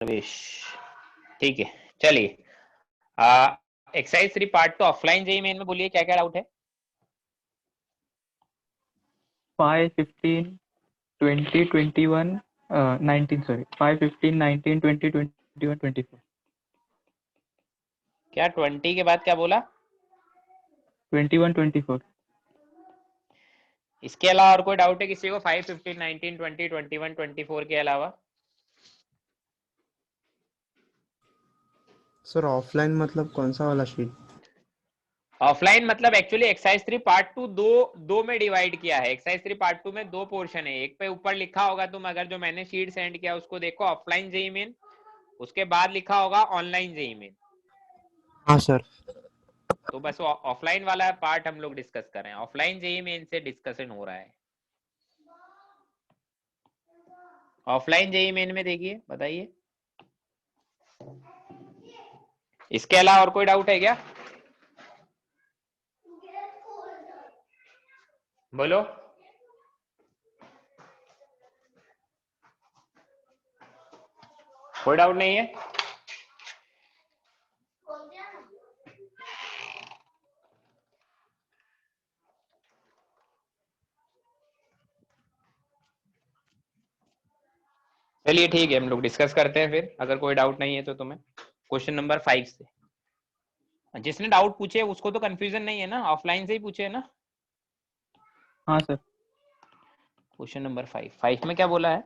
प्रवेश। ठीक है, चलिए exercise 3 part 2 offline JEE main में बोलिए क्या क्या डाउट है। 5, 15, 20, 21, 19, sorry, 5, 15, 19, 20, 21, 24. क्या 20 के बाद क्या बोला? 21, 24. इसके अलावा और कोई डाउट है किसी को? 5, 15, 19, 20, 21, 24 के अलावा? सर ऑफलाइन मतलब कौन सा वाला शीट? ऑफलाइन मतलब एक्चुअली एक्सरसाइज 3 पार्ट 2 दो में डिवाइड किया है। एक्सरसाइज 3 पार्ट 2 में दो पोर्शन है। एक पे ऊपर लिखा होगा, तुम अगर जो मैंने शीट सेंड किया उसको देखो, ऑफलाइन जेईई मेन, उसके बाद लिखा होगा ऑनलाइन जेईई मेन। हाँ सर। तो बस ऑफलाइन वाला पार्ट हम लोग डिस्कस कर रहे हैं। ऑफलाइन जेईई मेन से डिस्कशन हो रहा है। ऑफलाइन जेईई मेन में देखिए, बताइए इसके अलावा और कोई डाउट है क्या? बोलो। कोई डाउट नहीं है? चलिए ठीक है, हम लोग डिस्कस करते हैं फिर। अगर कोई डाउट नहीं है तो तुम्हें क्वेश्चन नंबर 5 से, जिसने डाउट पूछे उसको तो कंफ्यूजन नहीं है ना, ऑफलाइन से ही पूछे है ना। हाँ सर। क्वेश्चन नंबर 5 में क्या बोला है?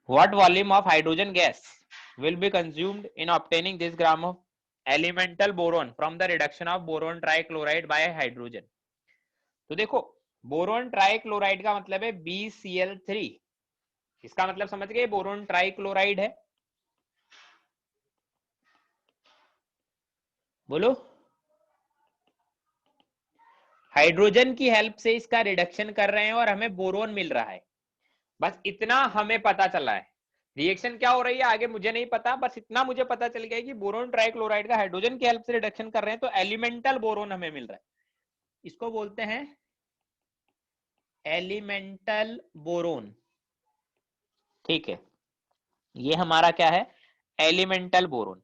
What volume of hydrogen gas will be consumed in obtaining this gram of elemental boron from the reduction of boron trichloride bye hydrogen. तो देखो, बोरोन ट्राइक्लोराइड का मतलब है BCl3। इसका मतलब समझ गए, बोरोन ट्राइक्लोराइड है। बोलो। हाइड्रोजन की हेल्प से इसका रिडक्शन कर रहे हैं और हमें बोरोन मिल रहा है। बस इतना हमें पता चला है। रिएक्शन क्या हो रही है आगे मुझे नहीं पता, बस इतना मुझे पता चल गया कि बोरोन ट्राइक्लोराइड का हाइड्रोजन की हेल्प से रिडक्शन कर रहे हैं तो एलिमेंटल बोरोन हमें मिल रहा है। इसको बोलते हैं एलिमेंटल बोरोन। ठीक है, ये हमारा क्या है? Elemental boron.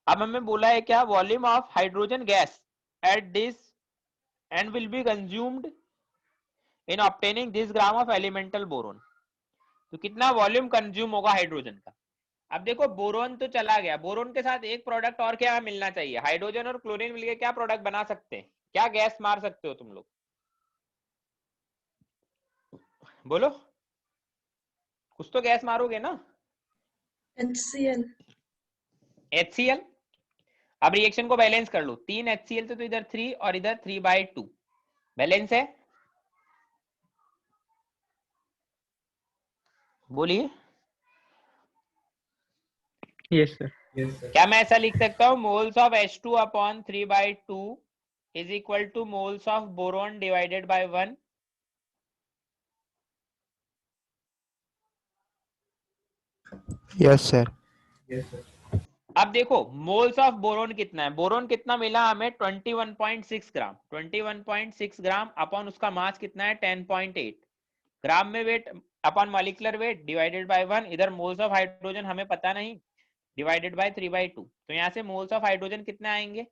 अब हमें बोला है क्या? Volume of hydrogen gas at this and will be consumed in obtaining this gram of elemental boron. तो कितना वॉल्यूम कंज्यूम होगा हाइड्रोजन का? अब देखो, बोरोन तो चला गया, बोरोन के साथ एक प्रोडक्ट और क्या मिलना चाहिए? हाइड्रोजन और क्लोरीन मिलकर क्या प्रोडक्ट बना सकते हैं? क्या गैस मार सकते हो तुम लोग? बोलो, कुछ तो गैस मारोगे ना। HCl। HCl। अब रिएक्शन को बैलेंस कर लो, 3 HCl थे तो इधर 3 और इधर 3/2 बैलेंस है। बोलिए। Yes sir. क्या मैं ऐसा लिख सकता हूं, moles of H2 upon 3/2 is equal two moles of boron divided by 1? Yes sir. अब देखो, मोल्स ऑफ बोरोन कितना है? बोरोन कितना मिला हमें? 21.6 ग्राम। 21.6 ग्राम अपॉन उसका मास कितना है? 10.8 ग्राम में weight upon molecular weight divided by 1। इधर मोल्स ऑफ हाइड्रोजन हमें पता नहीं, डिवाइडेड बाय 3/2। तो यहां से मोल्स ऑफ हाइड्रोजन कितने आएंगे?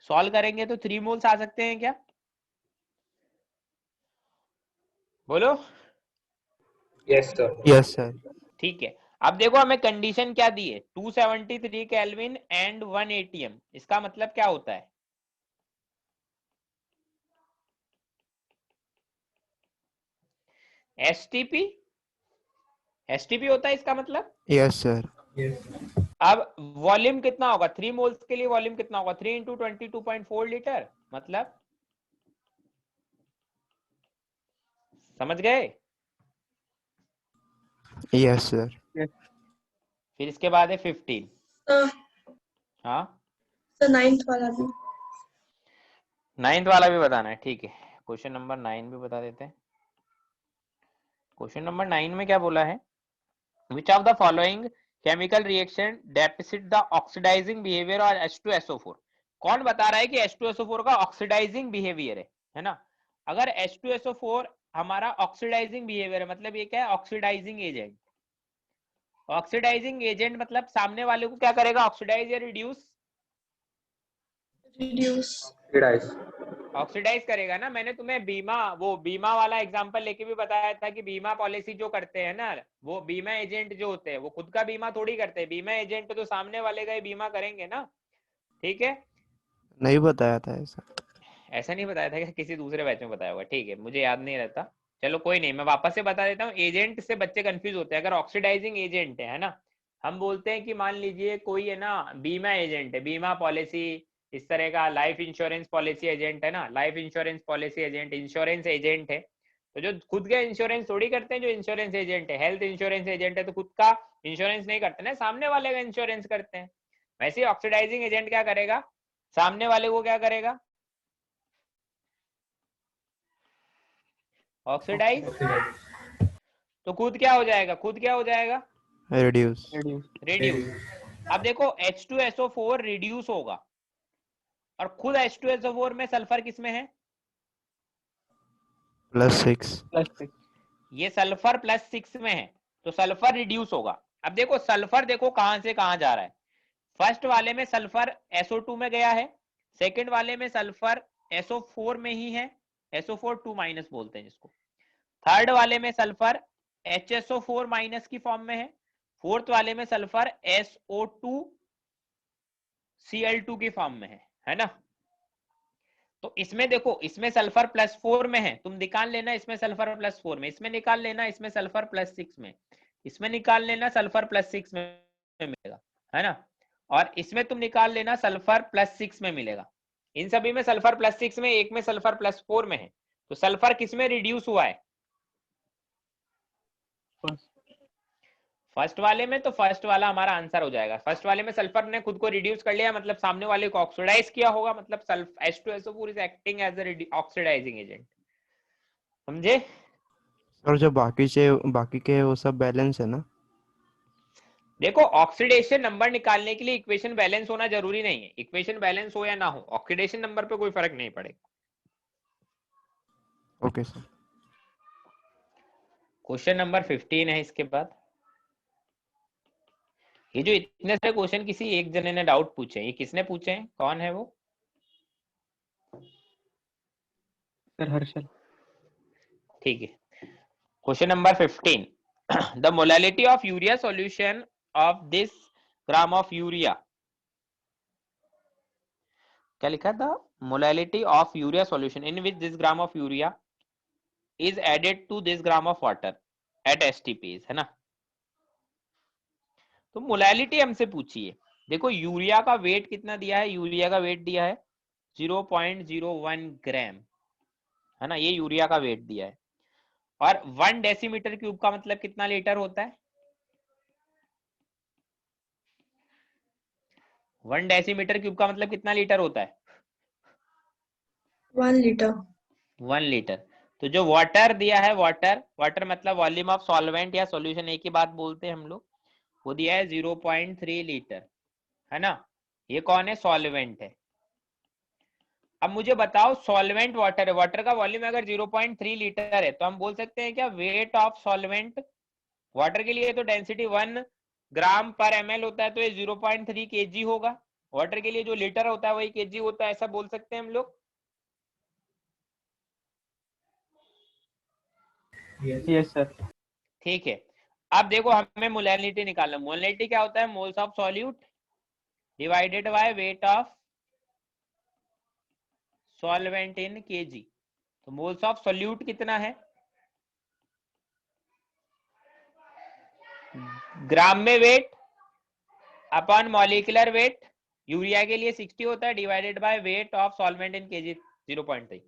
सॉल्व करेंगे तो 3 मोल्स आ सकते हैं क्या? बोलो। Yes sir. Yes sir. ठीक है, अब देखो हमें कंडीशन क्या दी है? 273 केल्विन एंड 1 atm। इसका मतलब क्या होता है? एसटीपी होता है इसका मतलब। Yes sir. अब वॉल्यूम कितना होगा? 3 मोल्स के लिए वॉल्यूम कितना होगा? 3 इंटू 22.4 लीटर। मतलब समझ गए? Yes sir. फिर इसके बाद है 15। सर हाँ, सर 9th वाला भी। 9th वाला भी बताना है, ठीक है। क्वेश्चन नंबर 9 भी बता देते हैं। क्वेश्चन नंबर 9 में क्या बोला है? Which of the following chemical reaction depict the oxidising behaviour और H2SO4? कौन बता रहा है कि H2SO4 का ऑक्सीडाइजिंग बिहेवियर है ना? अगर H2SO4 हमारा ऑक्सीडाइजिंग बिहेवियर है, मतलब ये क्या है, ऑक्सीडाइजिंग एजेंट। ऑक्सीडाइजिंग एजेंट मतलब सामने वाले को क्या करेगा, ऑक्सीडाइज या रिड्यूस, reduce, Oxidize. ऑक्सीडाइज करेगा ना। मैंने तुम्हें बीमा वाला एग्जांपल लेके भी बताया था कि बीमा पॉलिसी जो करते हैं ना, वो बीमा एजेंट जो होते हैं वो खुद का बीमा थोड़ी करते हैं, बीमा एजेंट तो सामने वाले का ही बीमा करेंगे ना। ठीक है, नहीं बताया था ऐसा। ऐसा नहीं बताया था कि किसी दूसरे बैच में बताया होगा, ठीक है, मुझे याद नहीं रहता। चलो कोई नहीं, मैं वापस से बता देता हूँ। एजेंट से बच्चे कंफ्यूज होते हैं। अगर ऑक्सीडाइजिंग एजेंट है ना, हम बोलते हैं कि मान लीजिए कोई है ना बीमा एजेंट है, बीमा पॉलिसी इस तरह का, लाइफ इंश्योरेंस पॉलिसी एजेंट है ना, life insurance policy agent insurance agent है। तो जो खुद का इंश्योरेंस थोड़ी करते हैं जो इंश्योरेंस एजेंट है, हेल्थ इंश्योरेंस एजेंट है तो खुद का इंश्योरेंस नहीं करते ना, सामने वाले का इंश्योरेंस करते हैं। वैसे ही ऑक्सीडाइजिंग एजेंट क्या करेगा, सामने वाले को क्या करेगा, ऑक्सीडाइज। Oxidize. तो खुद क्या हो जाएगा, खुद क्या हो जाएगा, रिड्यूस। reduce, reduce. अब देखो H2SO4 रिड्यूस होगा, और खुद H2SO4 में सल्फर किसमें है, +6। +6, ये सल्फर +6 में है, तो सल्फर रिड्यूस होगा। अब देखो सल्फर, देखो कहां से कहां जा रहा है। फर्स्ट वाले में सल्फर SO2 में गया है, सेकंड वाले में सल्फर SO4 में ही है, SO4 2- बोलते हैं जिसको। थर्ड वाले में सल्फर HSO4- की फॉर्म में है, फोर्थ वाले में सल्फर SO2Cl2 की फॉर्म में है ना। तो इसमें देखो, इसमें सल्फर +4 में है, तुम निकाल लेना इसमें सल्फर +4 में, इसमें निकाल लेना इसमें सल्फर +6 में, इसमें निकाल लेना सल्फर +6 में मिलेगा, है ना। और इसमें तुम निकाल लेना सल्फर +6 में मिलेगा। इन सभी में सल्फर +6 में, एक में सल्फर +4 में है, तो सल्फर किस में रिड्यूस हुआ है, first, फर्स्ट वाले में। तो फर्स्ट वाला हमारा आंसर हो जाएगा। फर्स्ट वाले में सल्फर ने खुद को रिड्यूस कर लिया, मतलब सामने वाले को ऑक्सीडाइज किया होगा, मतलब H2SO4 is acting as a oxidising agent. समझे। और जो बाकी के वो सब बैलेंस है ना। देखो ऑक्सीडेशन नंबर निकालने के लिए इक्वेशन बैलेंस होना जरूरी नहीं है, इक्वेशन बैलेंस हो या ना हो, ऑक्सीडेशन नंबर पे कोई फर्क नहीं पड़ेगा। Okay sir. क्वेश्चन नंबर 15 है इसके बाद। ये जो इतने सारे क्वेश्चन किसी एक जने ने डाउट पूछे, ये किसने पूछे हैं, कौन है वो, sir हर्षल, ठीक है। Question number 15, the molality of urea solution of this gram of urea, क्या लिखा था, molality of urea solution in which this gram of urea is added to this gram of water at STPs, है ना। तो molality हमसे पूछी है। देखो यूरिया का वेट कितना दिया है, यूरिया का वेट दिया है 0.01 ग्राम, है ना, ये यूरिया का वेट दिया है। और 1 डेसीमीटर क्यूब का मतलब कितना लीटर होता है, 1 डेसीमीटर क्यूब का मतलब कितना लीटर होता है, 1 liter, 1 लीटर। तो जो वाटर दिया है, वाटर मतलब वॉल्यूम ऑफ सॉल्वेंट या सॉल्यूशन, एक ही बात बोलते हैं हम लोग, वो दिया है 0.3 लीटर, है ना। ये कौन है, सॉल्वेंट है। अब मुझे बताओ सॉल्वेंट वाटर है, वाटर का वॉल्यूम अगर 0.3 लीटर है तो हम बोल सकते हैं क्या वेट ऑफ सॉल्वेंट, वाटर के लिए तो डेंसिटी 1 ग्राम पर ml होता है, तो ये 0.3 kg होगा। वाटर के लिए जो लीटर होता है वही kg होता है, ऐसा बोल सकते हैं हम लोग। Yes. yes sir, ठीक है। अब देखो हमें मोलैलिटी निकालना, मोलैलिटी क्या होता है, moles of solute divided by weight of solvent in KG. तो मोल्स ऑफ सॉल्यूट कितना है, ग्राम में weight upon molecular weight, urea के लिए 60 होता है, divided by weight of solvent in KG 0.3।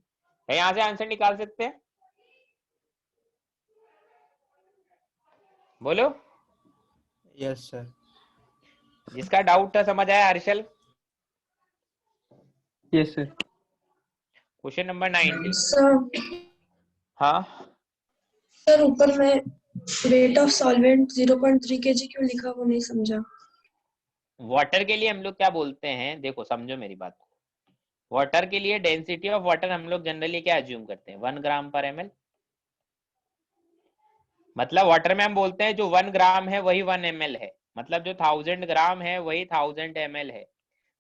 यहां से आंसर निकाल सकते हैं, बोलो। Yes sir. जिसका डाउट था समझ आया, Harshal. yes sir, question number 19। sir, हाँ, sir ऊपर में weight of solvent 0.3 kg क्यों लिखा, वो नहीं समझा। वाटर के लिए हम लोग क्या बोलते हैं, देखो समझो मेरी बात को। वाटर के लिए डेंसिटी ऑफ वाटर हम लोग जनरली क्या अज्यूम करते हैं, 1 ग्राम पर ml, मतलब वाटर में हम बोलते हैं जो 1 ग्राम है वही 1 ml है, मतलब जो 1000 ग्राम है वही 1000 ml है,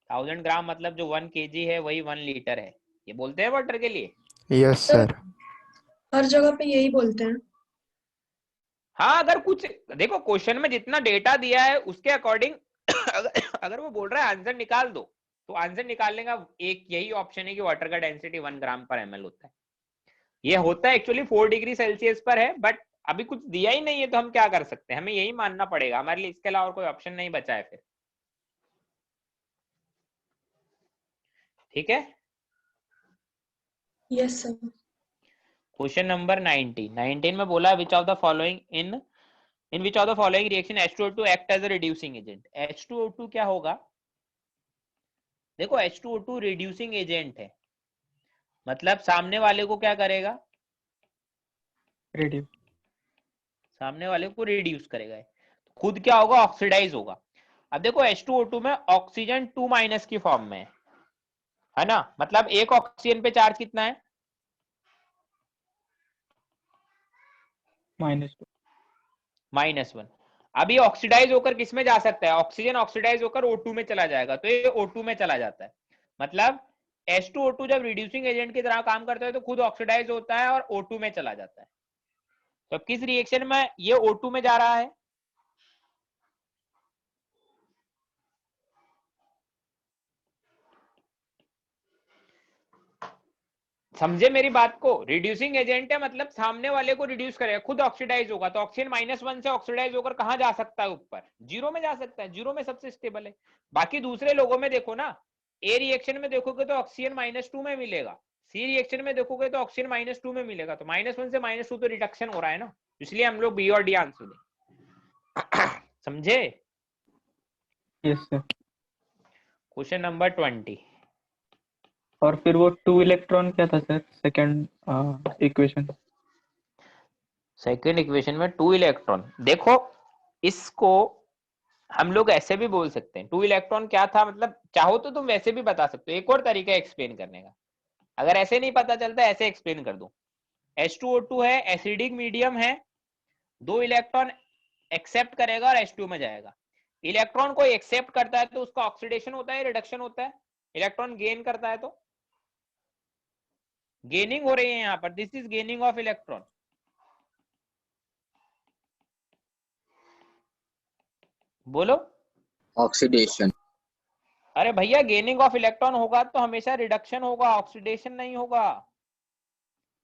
1000 ग्राम मतलब जो 1 kg है वही 1 लीटर है, ये बोलते हैं वाटर के लिए। Yes sir sir. हर जगह पे यही बोलते हैं। हाँ, अगर कुछ देखो क्वेश्चन में जितना डेटा दिया है उसके अकॉर्डिंग अगर वो बोल रहा है आंसर निकाल दो, तो आंसर निकालने का एक यही ऑप्शन है कि वाटर का डेंसिटी 1 ग्राम पर ml होता है। ये होता है एक्चुअली 4 डिग्री सेल्सियस पर है, बट अभी कुछ दिया ही नहीं है तो हम क्या कर सकते हैं, हमें यही मानना पड़ेगा, हमारे लिए इसके अलावा और कोई ऑप्शन नहीं बचा है फिर। ठीक है, यस सर। क्वेश्चन नंबर 19 में बोला which of the following in which of the following reaction H2O2 act as a reducing agent. H2O2 क्या होगा, देखो H2O2 रिड्यूसिंग एजेंट है, मतलब सामने वाले को क्या करेगा, रेडियो। सामने वाले को रिड्यूस करेगा, खुद क्या होगा, ऑक्सीडाइज होगा। अब देखो H2O2 में ऑक्सीजन 2- की फॉर्म में है ना, मतलब एक ऑक्सीजन पे चार्ज कितना है, -2। -1। अभी ऑक्सीडाइज होकर किस में जा सकता है, ऑक्सीजन ऑक्सीडाइज होकर O2 में चला जाएगा, तो ये O2 में चला जाता है, मतलब H2O2 जब रिड्यूसिंग एजेंट की तरह काम करता है तो खुद ऑक्सीडाइज होता है और O2 में चला जाता है। तो किस रिएक्शन में ये O2 में जा रहा है, समझे मेरी बात को, रिड्यूसिंग एजेंट है मतलब सामने वाले को रिड्यूस करेगा, खुद ऑक्सीडाइज होगा, तो ऑक्सीजन -1 से ऑक्सीडाइज होकर कहां जा सकता है, ऊपर 0 में जा सकता है, 0 में सबसे स्टेबल है। बाकी दूसरे लोगों में देखो ना, ए रिएक्शन में देखोगे तो ऑक्सीजन -2 में मिलेगा, सी रिएक्शन में देखोगे तो ऑक्सीजन -2 में मिलेगा, तो -1 से -2 तो रिडक्शन हो रहा है ना, इसलिए हम लोग बी और डी आंसर दें। समझे। Yes sir. Question number 20। और फिर वो 2 इलेक्ट्रॉन क्या था sir, second equation? Second equation में 2 इलेक्ट्रॉन, देखो इसको हम लोग ऐसे भी बोल सकते हैं, 2 इलेक्ट्रॉन क्या था, मतलब चाहो तो तुम वैसे भी बता सकते हो, एक और तरीका एक्सप्लेन करने का, अगर ऐसे नहीं पता चलता ऐसे एक्सप्लेन कर दो। H2O2 है, एसिडिक मीडियम है, 2 इलेक्ट्रॉन एक्सेप्ट करेगा और H2 में जाएगा। इलेक्ट्रॉन को एक्सेप्ट करता है तो उसका ऑक्सीडेशन होता है, रिडक्शन होता है, इलेक्ट्रॉन गेन करता है तो गेनिंग हो रही है यहां पर, this is gaining of electron. बोलो। ऑक्सीडेशन। अरे भैया गेनिंग ऑफ इलेक्ट्रॉन होगा तो हमेशा रिडक्शन होगा, ऑक्सीडेशन नहीं होगा।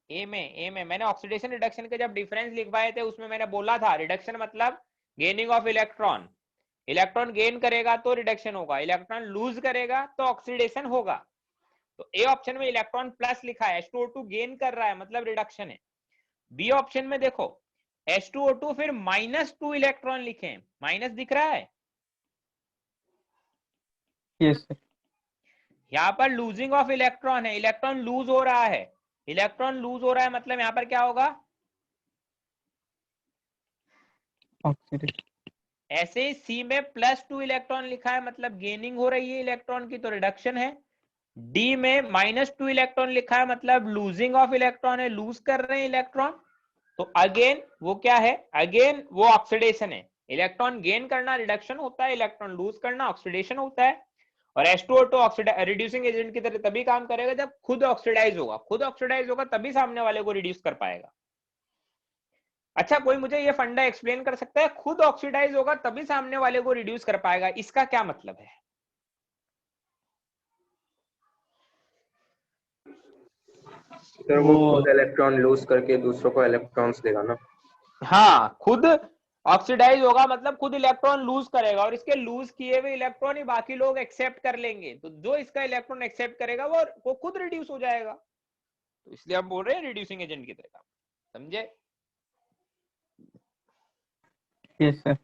ए में मैंने ऑक्सीडेशन रिडक्शन के जब डिफरेंस लिखवाए थे उसमें मैंने बोला था रिडक्शन मतलब gaining of electron, electron gain करेगा तो रिडक्शन होगा, इलेक्ट्रॉन लूज करेगा तो ऑक्सीडेशन होगा। तो ए ऑप्शन में इलेक्ट्रॉन प्लस लिखा है, H2O2 गेन कर रहा है मतलब रिडक्शन है। बी ऑप्शन में देखो H2O2 फिर -2 इलेक्ट्रॉन लिखे, माइनस दिख रहा है, यस सर। यहाँ पर लूजिंग ऑफ इलेक्ट्रॉन है, इलेक्ट्रॉन लूज हो रहा है, इलेक्ट्रॉन लूज हो रहा है मतलब यहाँ पर क्या होगा, ऑक्सीडेशन। ऐसे ही सी में +2 इलेक्ट्रॉन लिखा है मतलब गेनिंग हो रही है इलेक्ट्रॉन की तो रिडक्शन है। डी में -2 इलेक्ट्रॉन लिखा है मतलब लूजिंग ऑफ इलेक्ट्रॉन है, लूज कर रहे हैं इलेक्ट्रॉन, तो अगेन वो क्या है, अगेन वो ऑक्सीडेशन है, इलेक्ट्रॉन गेन करना रिडक्शन होता है, इलेक्ट्रॉन लूज करना ऑक्सीडेशन होता है। और H2O2 रिड्यूसिंग एजेंट की तरह तभी काम करेगा जब खुद ऑक्सीडाइज होगा, खुद ऑक्सीडाइज होगा तभी सामने वाले को रिड्यूस कर पाएगा। अच्छा कोई मुझे ये फंडा एक्सप्लेन कर सकता है, खुद ऑक्सीडाइज होगा तभी सामने वाले को रिड्यूस कर पाएगा, इसका क्या मतलब है? सर वो खुद इलेक्ट्रॉन लूज करके दूसरों को इलेक्ट्रॉन्स देगा ना। हाँ, खुद ऑक्सीडाइज होगा मतलब खुद इलेक्ट्रॉन लूज करेगा और इसके लूज किए हुए इलेक्ट्रॉन ही बाकी लोग एक्सेप्ट कर लेंगे, तो जो इसका इलेक्ट्रॉन एक्सेप्ट करेगा वो खुद रिड्यूस हो जाएगा, तो इसलिए हम बोल रहे हैं रिड्यूसिंग एजेंट की तरह। समझे। Yes sir.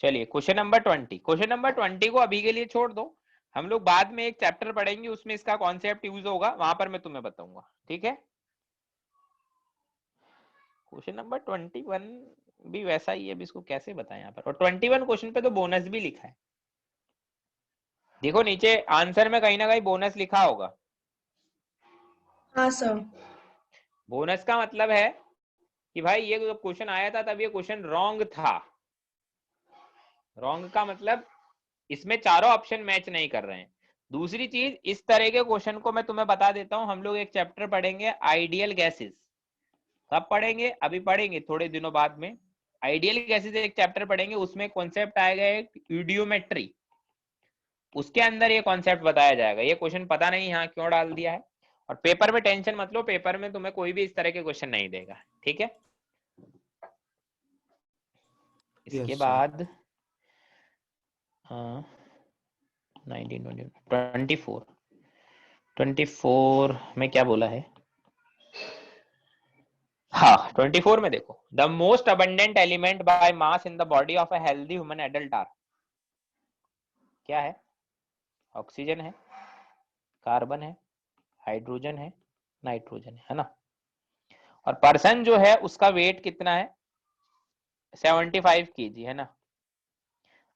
चलिए क्वेश्चन नंबर 20, क्वेश्चन नंबर 20 को अभी के लिए छोड़ दो, हम लोग बाद में एक चैप्टर पढ़ेंगे उसमें इसका कॉन्सेप्ट यूज होगा, वहां पर मैं तुम्हें बताऊंगा, ठीक है। क्वेश्चन नंबर 21 भी वैसा ही है, अभी इसको कैसे बताएं यहाँ पर, और 21 क्वेश्चन पे तो बोनस भी लिखा है, देखो नीचे आंसर में कहीं ना कहीं बोनस लिखा होगा। हाँ सर। बोनस का मतलब है कि भाई ये जो क्वेश्चन आया था तब ये क्वेश्चन रॉन्ग था। रॉन्ग का मतलब इसमें चारों ऑप्शन मैच नहीं कर रहे हैं। दूसरी चीज, इस तरह के क्वेश्चन को मैं तुम्हें बता देता हूं, हम लोग एक चैप्टर पढ़ेंगे आइडियल गैसेस। कब पढ़ेंगे? अभी पढ़ेंगे थोड़े दिनों बाद में। आइडियल गैसेस एक चैप्टर पढ़ेंगे, उसमें कॉन्सेप्ट आएगा एक यूडियोमेट्री, उसके अंदर ये कॉन्सेप्ट बताया जाएगा। ये क्वेश्चन पता नहीं यहाँ क्यों डाल दिया है, और पेपर में टेंशन मत लो, पेपर में तुम्हें कोई भी इस तरह के क्वेश्चन नहीं देगा, ठीक है। इसके Yes, sir. बाद 24 में क्या बोला है? हाँ 24 में देखो, the most abundant element by mass in the body of a healthy human adult are, क्या है? ऑक्सीजन है, कार्बन है, हाइड्रोजन है, नाइट्रोजन है ना। और पर्सन जो है उसका वेट कितना है? 75 kg है ना।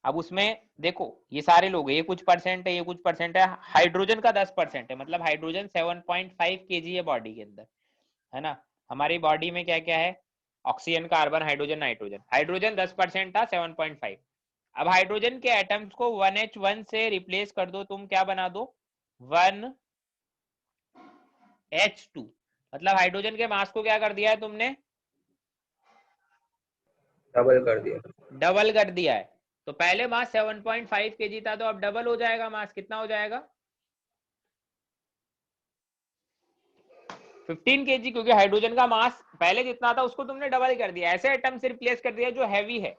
अब उसमें देखो ये सारे लोग हैं, ये कुछ परसेंट है, ये कुछ परसेंट है, हाइड्रोजन का 10% है, मतलब हाइड्रोजन 7.5 kg है बॉडी के अंदर, है ना। हमारी बॉडी में क्या क्या है? Oxygen, carbon, hydrogen, nitrogen. Hydrogen 10% था, 7.5। अब हाइड्रोजन के एटम्स को 1H1 से रिप्लेस कर दो तुम, क्या बना दो? 1H2। मतलब हाइड्रोजन के मास को क्या कर दिया है तुमने? डबल कर दिया। डबल कर दिया है। तो पहले मास 7.5 kg था, तो अब डबल हो जाएगा मास। कितना हो जाएगा? 15 kg, क्योंकि हाइड्रोजन का मास पहले जितना था उसको तुमने डबल कर दिया, ऐसे एटम से रिप्लेस कर दिया जो हैवी है,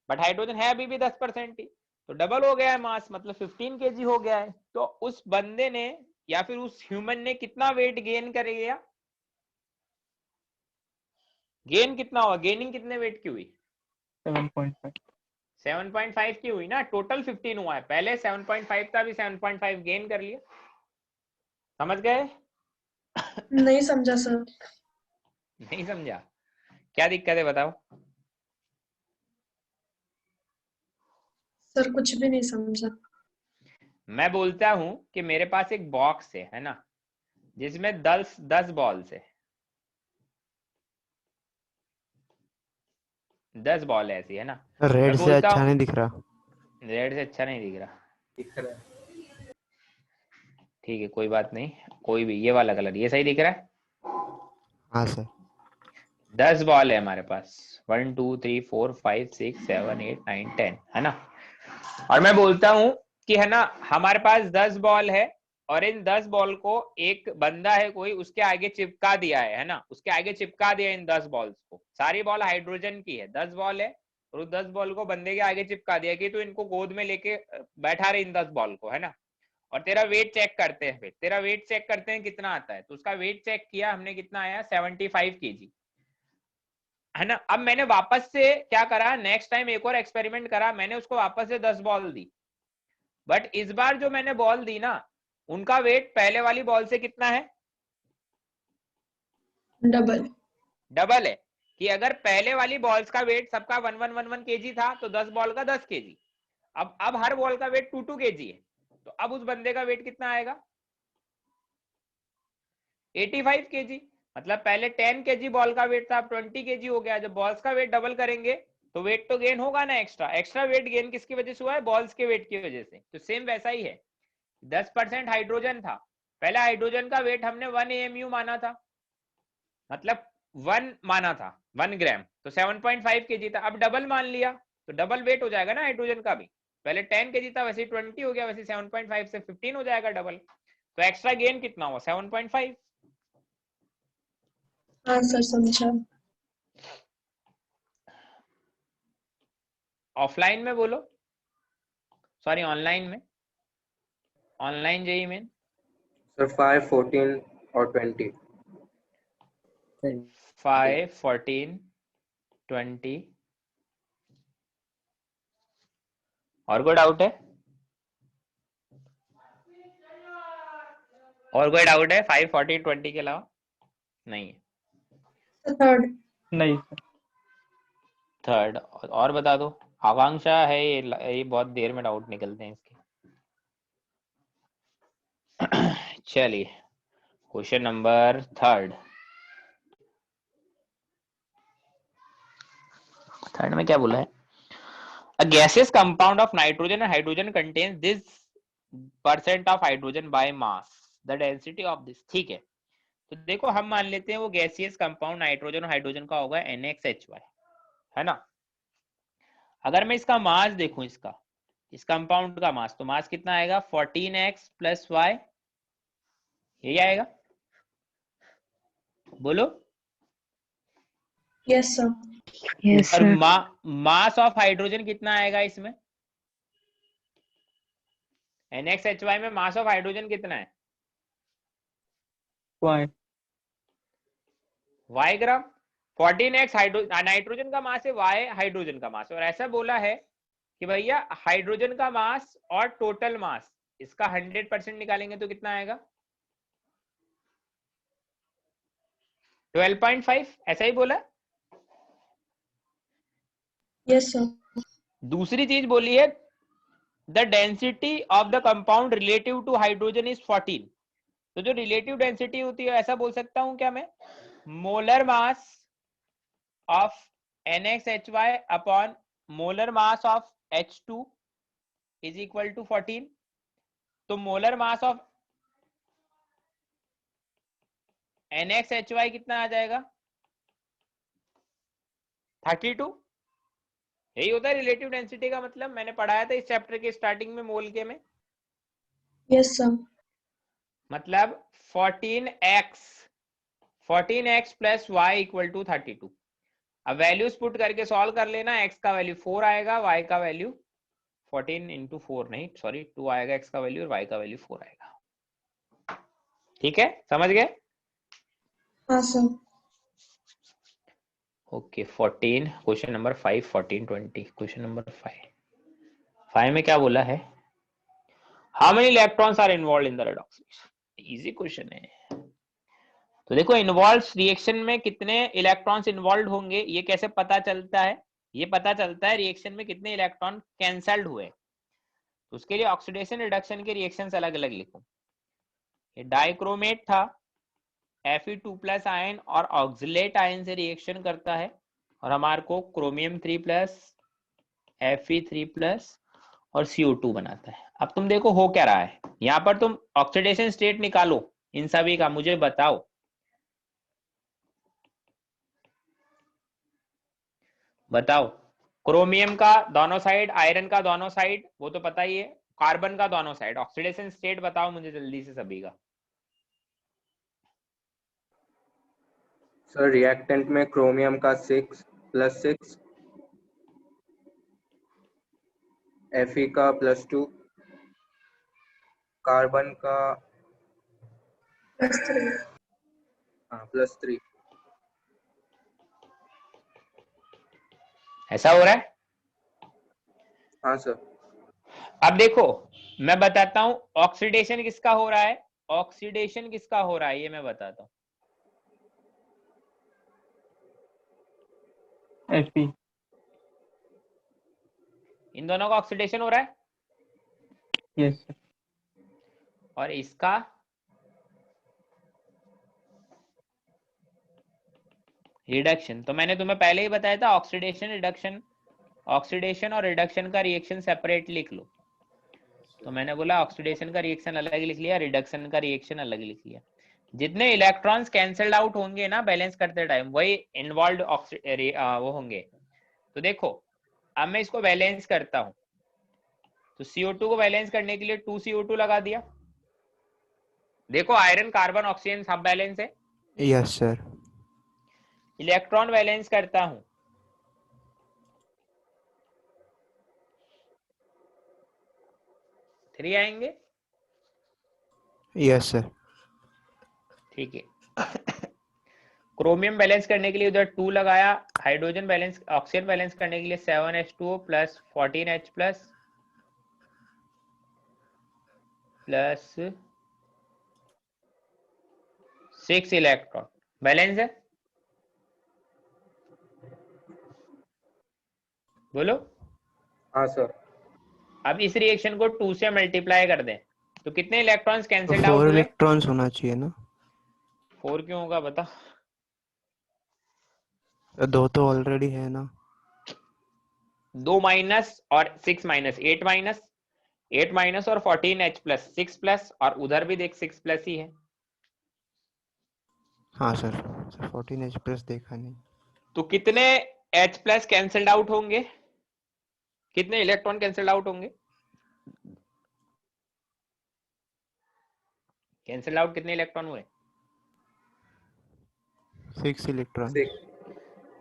बट हाइड्रोजन है अभी भी 10% ही, तो डबल हो गया है मास, मतलब 15 kg हो गया है। तो उस बंदे ने या फिर उस ह्यूमन ने कितना वेट गेन कर लिया? गेन कितना हुआ? गेनिंग कितने वेट की हुई? 7.5। 7.5 की हुई ना, टोटल 15 हुआ है। पहले 7.5 था, अभी 7.5 गेन कर लिया। समझ गए? नहीं समझा सर। नहीं समझा? क्या दिक्कत है बताओ। सर कुछ भी नहीं समझा। मैं बोलता हूं कि मेरे पास एक बॉक्स है ना, जिसमें 10 बॉल्स है, 10 बॉल ऐसी है ना। रेड मैं से बोलता अच्छा हूँ, नहीं दिख रहा। रेड से अच्छा नहीं दिख रहा, दिख रहा है। ठीक है कोई बात नहीं, कोई भी, ये वाला कलर ये सही दिख रहा है। हाँ सर। 10 बॉल है हमारे पास, 1 2 3 4 5 6 7 8 9 10, है ना। और मैं बोलता हूं कि है ना, हमारे पास 10 बॉल है, और इन 10 बॉल को एक बंदा है कोई, उसके आगे चिपका दिया है ना, उसके आगे चिपका दिया इन 10 बॉल्स को। सारी बॉल हाइड्रोजन की है, 10 बॉल है, और उस 10 बॉल को बंदे के आगे चिपका दिया कि तू इनको गोद में लेके बैठा रहे इन 10 बॉल को, है ना। और तेरा वेट चेक करते हैं, फिर तेरा वेट चेक करते हैं कितना आता है। तो उसका वेट चेक किया हमने, कितना आया? 75 kg, है ना। अब मैंने वापस से क्या करा, नेक्स्ट टाइम एक और एक्सपेरिमेंट करा, मैंने उसको वापस से 10 बॉल दी, बट इस बार जो मैंने बॉल दी ना, उनका वेट पहले वाली बॉल से कितना है? डबल। डबल है। कि अगर पहले वाली बॉल्स का वेट सबका 1111 kg था, तो 10 बॉल का 10 kg। अब हर बॉल का वेट 2 kg है, तो अब उस बंदे का वेट कितना आएगा? 85 kg। मतलब पहले 10 kg बॉल का वेट था, अब 20 kg हो गया। जब बॉल्स का वेट डबल करेंगे तो वेट तो गेन होगा ना, एक्स्ट्रा वेट गेन किसकी वजह से हुआ है? बॉल्स के वेट की वजह से। तो सेम वैसा ही है, 10% हाइड्रोजन था, पहले हाइड्रोजन का वेट हमने 1 AMU माना था, मतलब 1 माना था, 1 ग्राम, तो 7.5 kg था। अब डबल मान लिया तो डबल वेट हो जाएगा ना हाइड्रोजन का भी। पहले 10 kg था, वैसे 20 हो गया, वैसे 7.5 से 15 हो जाएगा डबल। तो एक्स्ट्रा गेन कितना हुआ? 7.5। हाँ सर समझा। ऑफलाइन में बोलो, सॉरी ऑनलाइन में, ऑनलाइन जेई में। सर 5 14 और 20। 5 14 20। और कोई डाउट है? और कोई डाउट है 5 14 20 के अलावा? नहीं है। थर्ड। नहीं सर। थर्ड और बता दो। आकांक्षा है, ये बहुत देर में डाउट निकलते हैं इसके। चलिए क्वेश्चन नंबर थर्ड। थर्ड में क्या बोला है? A gaseous compound of nitrogen and hydrogen contains this percent of hydrogen by mass. The density of this. ठीक है, तो देखो हम मान लेते हैं वो गैसियस कंपाउंड नाइट्रोजन और हाइड्रोजन का होगा NaCH2, है ना। अगर मैं इसका मास देखूं, इस कंपाउंड का मास, तो मास कितना आएगा? 14x + y, यही आएगा, बोलो। Yes sir. Yes, और sir. मास ऑफ हाइड्रोजन कितना आएगा इसमें? NaCH2 में मास ऑफ हाइड्रोजन कितना है? Y. y ग्राम। 14x नाइट्रोजन का मास है, y हाइड्रोजन का मास। और ऐसा बोला है कि भैया हाइड्रोजन का मास और टोटल मास इसका 100% निकालेंगे तो कितना आएगा? 12.5, ऐसा ही बोला। Yes sir. दूसरी चीज बोली है the density of the compound relative to hydrogen is 14। तो जो रिलेटिव डेंसिटी होती है, ऐसा बोल सकता हूं क्या मैं? Molar mass of NaCH2 upon molar mass of H2 is equal to 14। तो मोलर मास ऑफ NaCH2 कितना आ जाएगा? 32। यही होता है रिलेटिव डेंसिटी का मतलब, मैंने पढ़ाया था इस चैप्टर के स्टार्टिंग में मोल के में। Yes sir. मतलब 14x + y = 32। अब वैल्यूज पुट करके सॉल्व कर लेना। x का वैल्यू 4 आएगा, y का वैल्यू 14 × 4 नहीं, सॉरी 2 आएगा x का वैल्यू, और y का वैल्यू 4 आएगा। ठीक है, समझ गए? हाँ sir. Okay 14, question number 5, 14, 20, question number 5 में क्या बोला है? How many electrons are involve in the redox reaction. Easy question है। तो देखो इन्वॉल्व रिएक्शन में कितने इलेक्ट्रॉन्स इन्वॉल्व होंगे, ये कैसे पता चलता है? ये पता चलता है रिएक्शन में कितने इलेक्ट्रॉन कैंसल्ड हुए। तो उसके लिए ऑक्सीडेशन रिडक्शन के रिएक्शंस अलग अलग लिखो। ये डाइक्रोमेट था, Fe2+ आयन और ऑक्सलेट आयन से रिएक्शन करता है, और हमारे को क्रोमियम 3+, Fe3+ और CO2 बनाता है। अब तुम देखो हो क्या रहा है यहाँ पर, तुम ऑक्सीडेशन स्टेट निकालो इन सभी का, मुझे बताओ। क्रोमियम का दोनों साइड, आयरन का दोनों साइड, वो तो पता ही है, कार्बन का दोनों साइड। ऑक्सीडेशन स्टेट बताओ मुझे जल्दी से सभी का। सर रिएक्टेंट में क्रोमियम का 6 + 6, Fe का +2, कार्बन का +3। ऐसा हो रहा है? हाँ सर। अब देखो मैं बताता हूं ऑक्सीडेशन किसका हो रहा है, ऑक्सीडेशन किसका हो रहा है ये मैं बताता हूं। Fe. इन दोनों का ऑक्सीडेशन हो रहा है, Yes sir. और इसका रिडक्शन। तो मैंने तुम्हें पहले ही बताया था ऑक्सीडेशन रिडक्शन, ऑक्सीडेशन और रिडक्शन का रिएक्शन सेपरेट लिख लो। तो मैंने बोला ऑक्सीडेशन का रिएक्शन अलग लिख लिया, रिडक्शन का रिएक्शन अलग लिख लिया। जितने इलेक्ट्रॉन्स कैंसल्ड आउट होंगे ना बैलेंस करते टाइम, वही इन्वॉल्व वो होंगे। तो देखो अब मैं इसको बैलेंस करता हूं, तो CO2 को बैलेंस करने के लिए 2CO2 लगा दिया। देखो आयरन कार्बन ऑक्सीजन सब बैलेंस है। Yes sir. इलेक्ट्रॉन बैलेंस करता हूं, थ्री आएंगे। Yes sir. ठीक है क्रोमियम बैलेंस करने के लिए उधर 2 लगाया, हाइड्रोजन बैलेंस, ऑक्सीजन बैलेंस करने के लिए 7H2O + 14H+ + 6 इलेक्ट्रॉन बैलेंस है, बोलो। हाँ सर। अब इस रिएक्शन को 2 से मल्टीप्लाई कर दें तो कितने इलेक्ट्रॉन्स तो कैंसल्ड आउट 4 हुए? इलेक्ट्रॉन्स होना चाहिए ना? 4 क्यों होगा बता? 2 तो ऑलरेडी है ना। 2 माइनस और 6 माइनस 8 माइनस 8 माइनस और 14H प्लस 6 प्लस, और उधर भी देख 6 प्लस ही है। हाँ सर, 14H प्लस देखा नहीं। तो कितने H प्लस कैंसल्ड आउट होंगे, कितने इलेक्ट्रॉन कैंसल्ड आउट होंगे? कैंसल आउट कितने इलेक्ट्रॉन हुए? 6 इलेक्ट्रॉन। 6।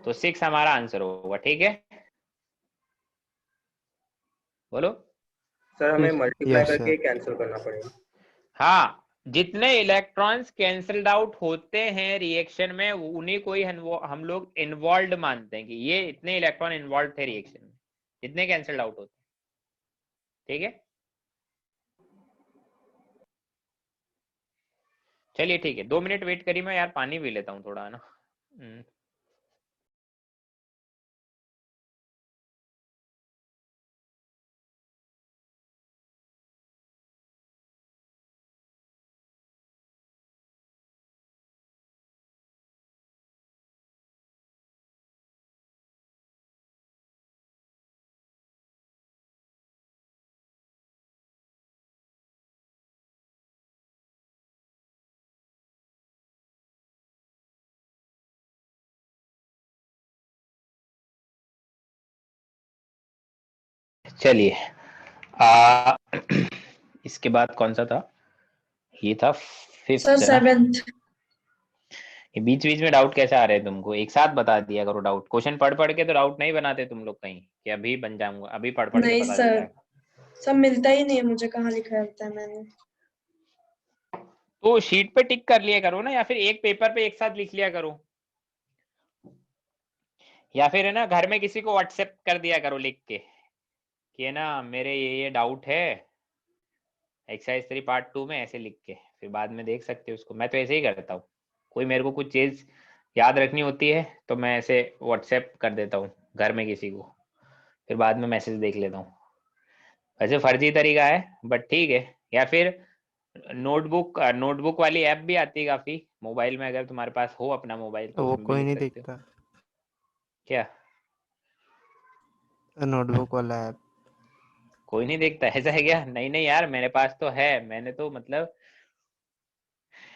तो 6 हमारा आंसर होगा। ठीक है, बोलो। सर हमें Yes, मल्टीप्लाई Yes, करके sir. कैंसिल करना पड़ेगा। हाँ, जितने इलेक्ट्रॉन्स कैंसल्ड आउट होते हैं रिएक्शन में, उन्हीं को ही हम लोग इन्वॉल्व मानते हैं कि ये इतने इलेक्ट्रॉन इन्वॉल्व थे रिएक्शन में, जितने कैंसल्ड आउट होते हैं। ठीक है, चलिए ठीक है, 2 मिनट वेट करिए, मैं यार पानी पी लेता हूँ थोड़ा, है ना। चलिए, इसके बाद कौन सा था? ये था सर 5th ना। 7th। ये बीच बीच में डाउट कैसे आ रहे हैं तुमको? एक साथ बता दिया करो डाउट। क्वेश्चन पढ़ पढ़ के तो डाउट नहीं बनाते तुम लोग कहीं कि अभी बन जाऊंगा, अभी पढ़ पढ़ के नहीं पता चल सर, जाएगा। सब मिलता ही नहीं है मुझे, कहाँ लिखा रहता है मैंने। तो शीट पे टिक कर लिया करो ना, या फिर एक पेपर पे एक साथ लिख लिया करो, या फिर है ना घर में किसी को व्हाट्सएप कर दिया करो लिख के कि है ना मेरे ये डाउट है एक्सरसाइज 3 पार्ट 2 में, ऐसे लिख के फिर बाद में देख सकते हो उसको। मैं तो ऐसे ही करता हूँ, कोई मेरे को कुछ चीज याद रखनी होती है तो मैं ऐसे व्हाट्सएप कर देता हूँ घर में किसी को, फिर बाद में मैसेज देख लेता हूँ। वैसे फर्जी तरीका है बट ठीक है। या फिर नोटबुक वाली ऐप भी आती है काफी मोबाइल में, अगर तुम्हारे पास हो अपना मोबाइल तो तो वो उसमें भी कोई लिख नहीं सकते हो। देखता, क्या नोटबुक वाला ऐप। कोई नहीं देखता? ऐसा है क्या? नहीं नहीं यार, मेरे पास तो है, मैंने तो मतलब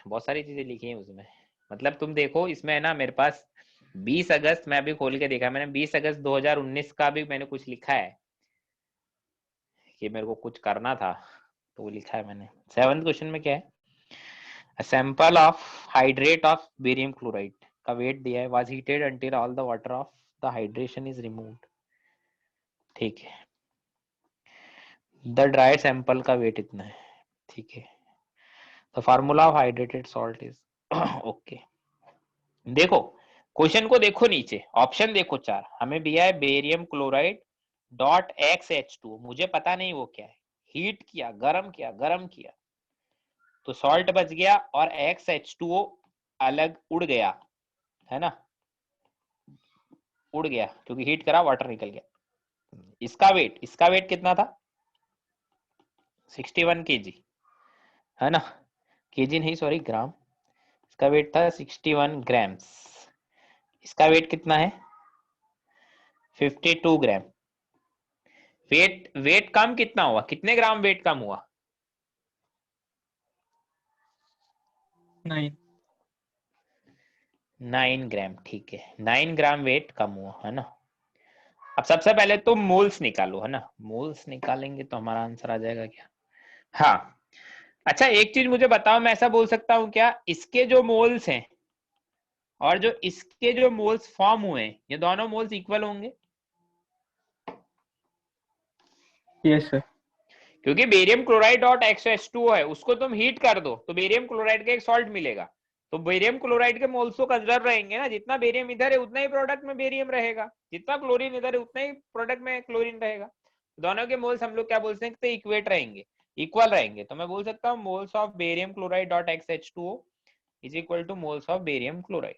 बहुत सारी चीजें लिखी हैं उसमें। मतलब तुम देखो इसमें है ना, मेरे पास 20 अगस्त, मैं अभी खोल के देखा मैंने, 20 अगस्त 2019 का भी मैंने कुछ लिखा है कि मेरे को कुछ करना था, तो वो लिखा है मैंने। 7th क्वेश्चन में क्या है? A sample of hydrate of barium chloride का वेट दिया है, was heated until all the water of the hydration is removed। ठीक है, द ड्राई सैंपल का वेट इतना है। ठीक है, the formula of hydrated salt is okay. देखो क्वेश्चन को, देखो नीचे ऑप्शन देखो 4, हमें दिया है बेरियम क्लोराइड डॉट XH2, मुझे पता नहीं वो क्या है। हीट किया, गरम किया, गरम किया तो सॉल्ट बच गया और XH2O अलग उड़ गया, है ना, उड़ गया क्योंकि हीट करा, वाटर निकल गया। इसका वेट कितना था? 61 kg, है ना, केजी नहीं सॉरी ग्राम। इसका वेट था 61 ग्राम्स। इसका वेट कितना है? 52 ग्राम। वेट कम कितना हुआ? कितने ग्राम वेट कम हुआ? 9। 9 ग्राम। ठीक है, 9 ग्राम वेट कम हुआ, है ना। अब सबसे पहले तो मोल्स निकालो, है ना, मोल्स निकालेंगे तो हमारा आंसर आ जाएगा क्या? हाँ, अच्छा एक चीज मुझे बताओ, मैं ऐसा बोल सकता हूँ क्या, इसके जो मोल्स हैं और जो इसके जो मोल्स फॉर्म हुए हैं, ये दोनों मोल्स इक्वल होंगे? Yes sir. क्योंकि बेरियम क्लोराइड डॉट XH2O है, उसको तुम हीट कर दो तो बेरियम क्लोराइड का एक सॉल्ट मिलेगा, तो बेरियम क्लोराइड के मोल्स तो कंजर्व रहेंगे ना, जितना बेरियम इधर है उतना ही प्रोडक्ट में बेरियम रहेगा, जितना क्लोरीन इधर है उतना ही प्रोडक्ट में क्लोरीन रहेगा। दोनों के मोल्स हम लोग क्या बोलते हैं, तो इक्वेट रहेंगे, इक्वल रहेंगे। तो मैं बोल सकता हूँ moles of barium chloride dot XH2O is equal two moles of barium chloride.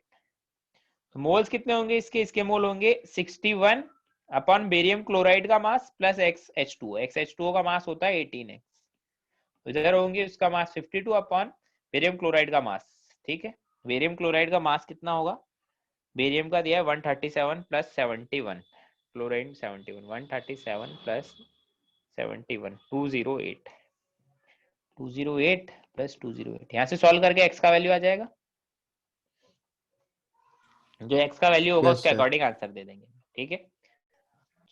तो मोल्स कितने होंगे इसके मोल होंगे 61 अपॉन बेरियम क्लोराइड का मास प्लस XH2O का मास होता है 18x, तो इधर होंगे उसका मास 52 अपॉन बेरियम क्लोराइड का मास। ठीक है, बेरियम क्लोराइड का मास कितना होगा? बेरियम का दिया है 137 प्लस 71, क्लोरीन 71, 137 प्लस 71, 208, 208 प्लस 208। यहाँ से सॉल्व करके x का वैल्यू आ जाएगा, जो x का वैल्यू होगा यस उसके सर। अकॉर्डिंग आंसर दे देंगे। ठीक है,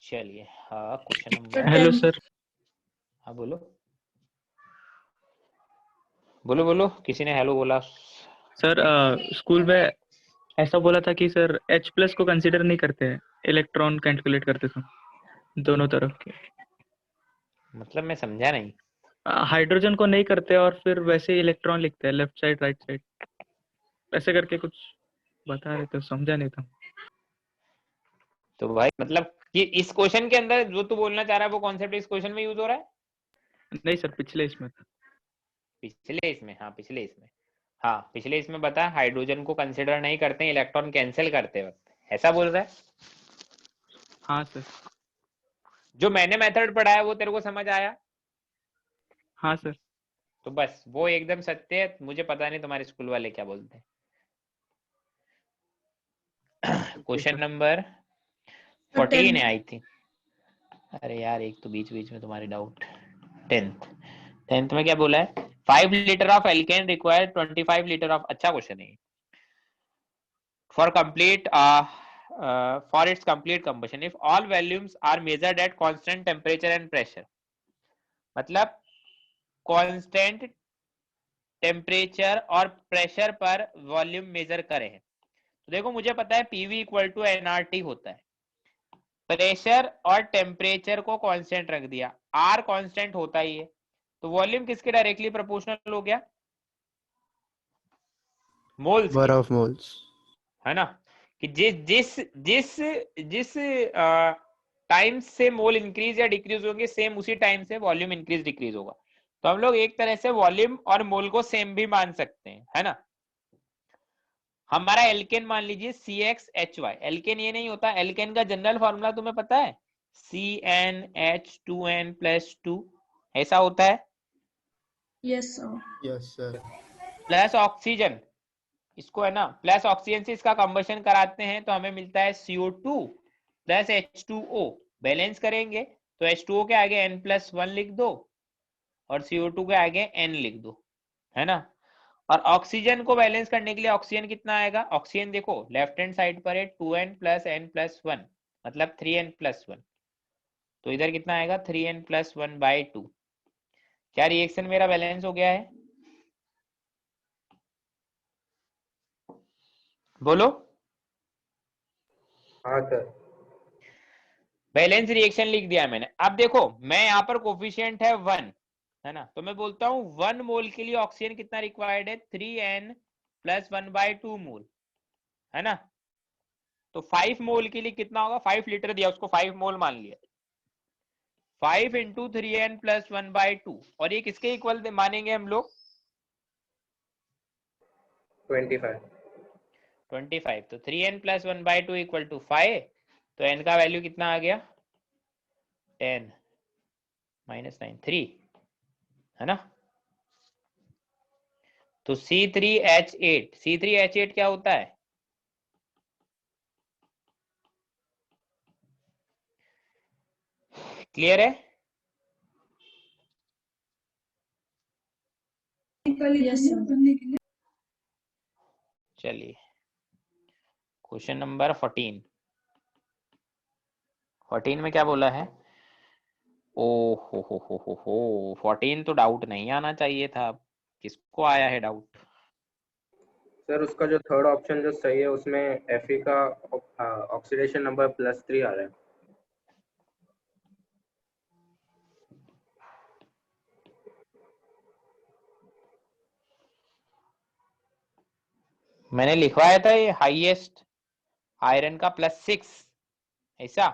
चलिए हाँ क्वेश्चन नंबर, हेलो सर। हाँ बोलो बोलो बोलो, किसी ने हेलो बोला। सर स्कूल में ऐसा बोला था कि सर H+ को कंसीडर नहीं करते हैं इलेक्ट्रॉन कैलकुलेट करते समय, दोनों तरफ के। मतलब मैं समझा नहीं। हाइड्रोजन को नहीं करते और फिर वैसे इलेक्ट्रॉन लिखते हैं लेफ्ट साइड राइट साइड, ऐसे करके कुछ बता रहे थे, समझा नहीं था। तो भाई मतलब कि इस क्वेश्चन के अंदर जो तू बोलना चाह रहा है वो कॉन्सेप्ट इस क्वेश्चन में यूज हो रहा है? नहीं सर, पिछले इसमें था। पिछले इसमें, हाँ पिछले इसमें, हाँ पिछले इसमें बता, हाइड्रोजन को कंसिडर नहीं करते हैं इलेक्ट्रॉन कैंसिल करते वक्त, ऐसा बोल रहा है? हाँ सर। जो मैंने मेथड पढ़ा है वो तेरे को समझ आया? हाँ सर। तो बस वो एकदम सत्य है, मुझे पता नहीं तुम्हारे स्कूल वाले क्या बोलते हैं। क्वेश्चन नंबर 14 है आई थिंक। अरे यार एक तो बीच बीच में तुम्हारे डाउट। 10th में क्या बोला है? 5 litre of alkene require 25 litre of, अच्छा क्वेश्चन है for complete for its complete combustion if all volumes are measured at constant temperature and pressure। मतलब कांस्टेंट टेम्परेचर और प्रेशर पर वॉल्यूम मेजर करें। तो देखो मुझे पता है पीवी इक्वल टू एनआरटी होता है, प्रेशर और टेम्परेचर को कांस्टेंट रख दिया, आर कांस्टेंट होता ही है, तो वॉल्यूम किसके डायरेक्टली प्रोपोर्शनल हो गया? मोल्स नंबर के, ऑफ मोल्स। है ना? कि जिस जिस जिस टाइम से मोल इंक्रीज या डिक्रीज होंगे सेम उसी टाइम से वॉल्यूम इंक्रीज डिक्रीज होगा। तो हम लोग एक तरह से वॉल्यूम और मोल को सेम भी मान सकते हैं, है ना? हमारा एल्केन मान लीजिए CxHy, एल्केन ये नहीं होता, एल्केन का जनरल फॉर्मूला तुम्हें पता है CnH2n+2 ऐसा होता है, yes sir. Yes sir. Plus oxygen, इसको है ना प्लस ऑक्सीजन से इसका कंबशन कराते हैं तो हमें मिलता है CO2 प्लस H2O, बैलेंस करेंगे तो H2O के आगे n+1 लिख दो और CO2 के आगे n लिख दो, है ना? और ऑक्सीजन को बैलेंस करने के लिए ऑक्सीजन कितना आएगा? ऑक्सीजन देखो लेफ्ट हैंड साइड पर है 2n+n+1 मतलब 3n+1, तो इधर कितना आएगा 3n+1/2। क्या रिएक्शन मेरा बैलेंस हो गया है? बोलो। हाँ सर। बैलेंस रिएक्शन लिख दिया मैंने। अब देखो मैं यहाँ पर कोफिशिएंट है 1, है ना, तो मैं बोलता हूँ 1 मोल के लिए ऑक्सीजन कितना रिक्वायर्ड है? 3n+1/2 मोल, है ना? तो 5 मोल के लिए कितना होगा? 5 लीटर दिया उसको 5 मोल मान लिया, 5 इंटू 3n+1/2, और ये किसके इक्वल मानेंगे हम लोग? 25। 25, तो 3n+1/2 इक्वल टू 5, तो n का वैल्यू कितना आ गया? 10 -9 3, है ना? तो C3H8 क्या होता है? क्लियर है? Yes sir. चलिए क्वेश्चन नंबर 14 में क्या बोला है? ओ हो 14 तो डाउट नहीं आना चाहिए था, किसको आया है डाउट? सर उसका जो थर्ड ऑप्शन जो सही है उसमें Fe का ऑक्सीडेशन नंबर +3 आ रहा है। मैंने लिखवाया था ये हाईएस्ट आयरन का +6, ऐसा?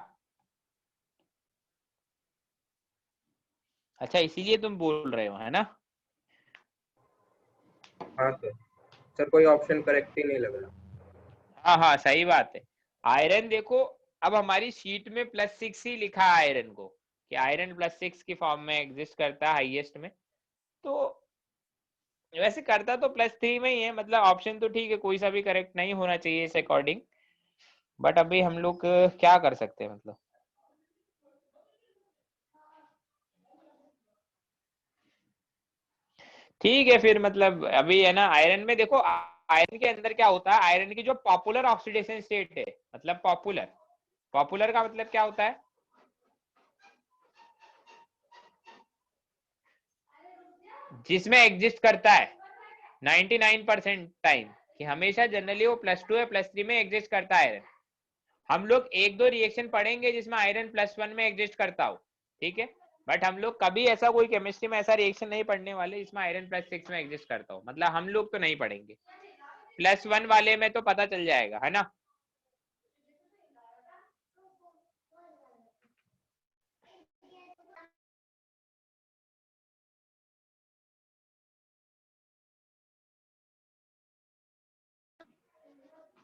अच्छा इसीलिए तुम बोल रहे हो, है ना? हाँ सर। सर कोई ऑप्शन करेक्ट ही नहीं लग रहा। हाँ हाँ सही बात है। आयरन देखो, अब हमारी शीट में +6 ही लिखा है आयरन को, कि आयरन +6 की फॉर्म में एग्जिस्ट करता है हाईएस्ट में, तो वैसे करता तो +3 में ही है, मतलब ऑप्शन तो ठीक है, कोई सा भी करेक्ट नहीं होना चाहिए इस अकॉर्डिंग, बट अभी हम लोग क्या कर सकते हैं मतलब। ठीक है फिर, मतलब अभी है ना आयरन में देखो, आयरन के अंदर क्या होता है, आयरन की जो पॉपुलर ऑक्सीडेशन स्टेट है, मतलब पॉपुलर, पॉपुलर का मतलब क्या होता है, जिसमें एग्जिस्ट करता है 99% टाइम, कि हमेशा जनरली वो +2 या +3 में एग्जिस्ट करता है आयरन। हम लोग एक दो रिएक्शन पढ़ेंगे जिसमें आयरन +1 में एग्जिस्ट करता हो, ठीक है, बट हम लोग कभी ऐसा कोई केमिस्ट्री में ऐसा रिएक्शन नहीं पढ़ने वाले जिसमें आयरन +6 में एग्जिस्ट करता हो, मतलब हम लोग तो नहीं पढ़ेंगे। +1 वाले में तो पता चल जाएगा, है ना।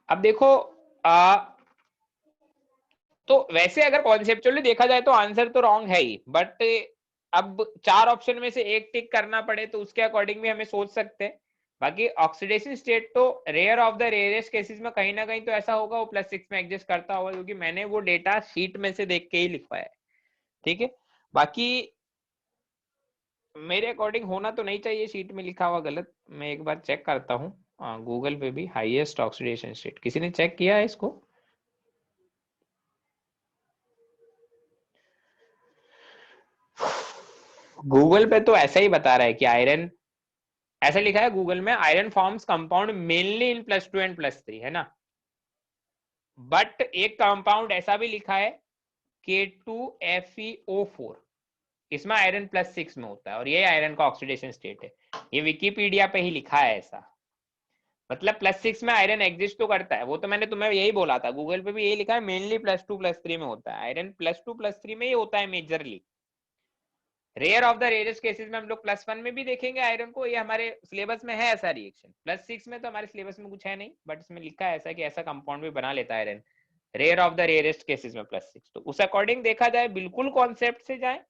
अब देखो तो वैसे अगर कॉन्सेप्चुअली देखा जाए तो आंसर तो रॉन्ग है ही, बट अब 4 ऑप्शन में से एक टिक करना पड़े तो उसके अकॉर्डिंग भी हमें सोच सकते हैं। बाकी ऑक्सीडेशन स्टेट तो rare of the rarest cases में कहीं ना कहीं तो ऐसा होगा वो +6 में एग्जिस्ट करता होगा, क्योंकि मैंने वो डेटा शीट में से देख के ही लिखा है, ठीक है। बाकी मेरे अकॉर्डिंग होना तो नहीं चाहिए शीट में लिखा हुआ गलत, मैं एक बार चेक करता हूँ गूगल पे भी, हाईएस्ट ऑक्सीडेशन स्टेट किसी ने चेक किया है इसको? गूगल पे तो ऐसा ही बता रहा है कि आयरन, ऐसा लिखा है गूगल में, iron forms compound mainly in +2 and +3, है ना। बट एक कंपाउंड ऐसा भी लिखा है K2FeO4, इसमें आयरन +6 में होता है और ये आयरन का ऑक्सीडेशन स्टेट है, ये विकिपीडिया पे ही लिखा है ऐसा। मतलब +6 में आयरन एग्जिस्ट तो करता है, वो तो मैंने तुम्हें यही बोला था, गूगल पे भी यही लिखा है, मेनली +2 +3 में होता है आयरन, +2 +3 में ही होता है majorly. Rare of the rarest cases में हम लोग +1 में भी देखेंगे आयरन को, ये हमारे सिलेबस में है ऐसा रिएक्शन। +6 में तो हमारे सिलेबस में कुछ है नहीं, बट इसमें लिखा है ऐसा कि ऐसा कंपाउंड भी बना लेता है iron rare of the rarest cases में +6। तो उस अकॉर्डिंग देखा जाए, बिल्कुल कॉन्सेप्ट से जाए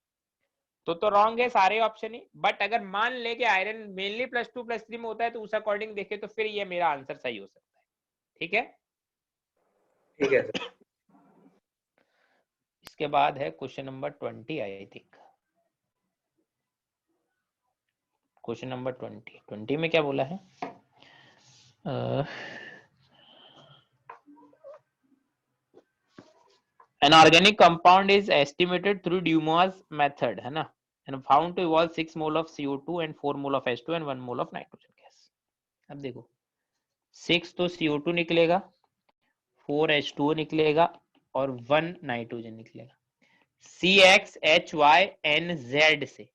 तो रॉन्ग है सारे ऑप्शन ही, बट अगर मान ले कि आयरन मेनली +2 +3 में होता है तो उस अकॉर्डिंग देखे तो फिर ये मेरा आंसर सही हो सकता है, ठीक है। ठीक है सर। इसके बाद है question number 20 I think, question number 20 में क्या बोला है, an organic compound is estimated through Dumas method, है ना, and found to evolve 6 mole of CO2 and 4 mole of H2 and 1 mole of nitrogen gas। अब देखो 6 तो CO2 निकलेगा, 4 H2O निकलेगा और 1 नाइट्रोजन निकलेगा CXHYNZ से।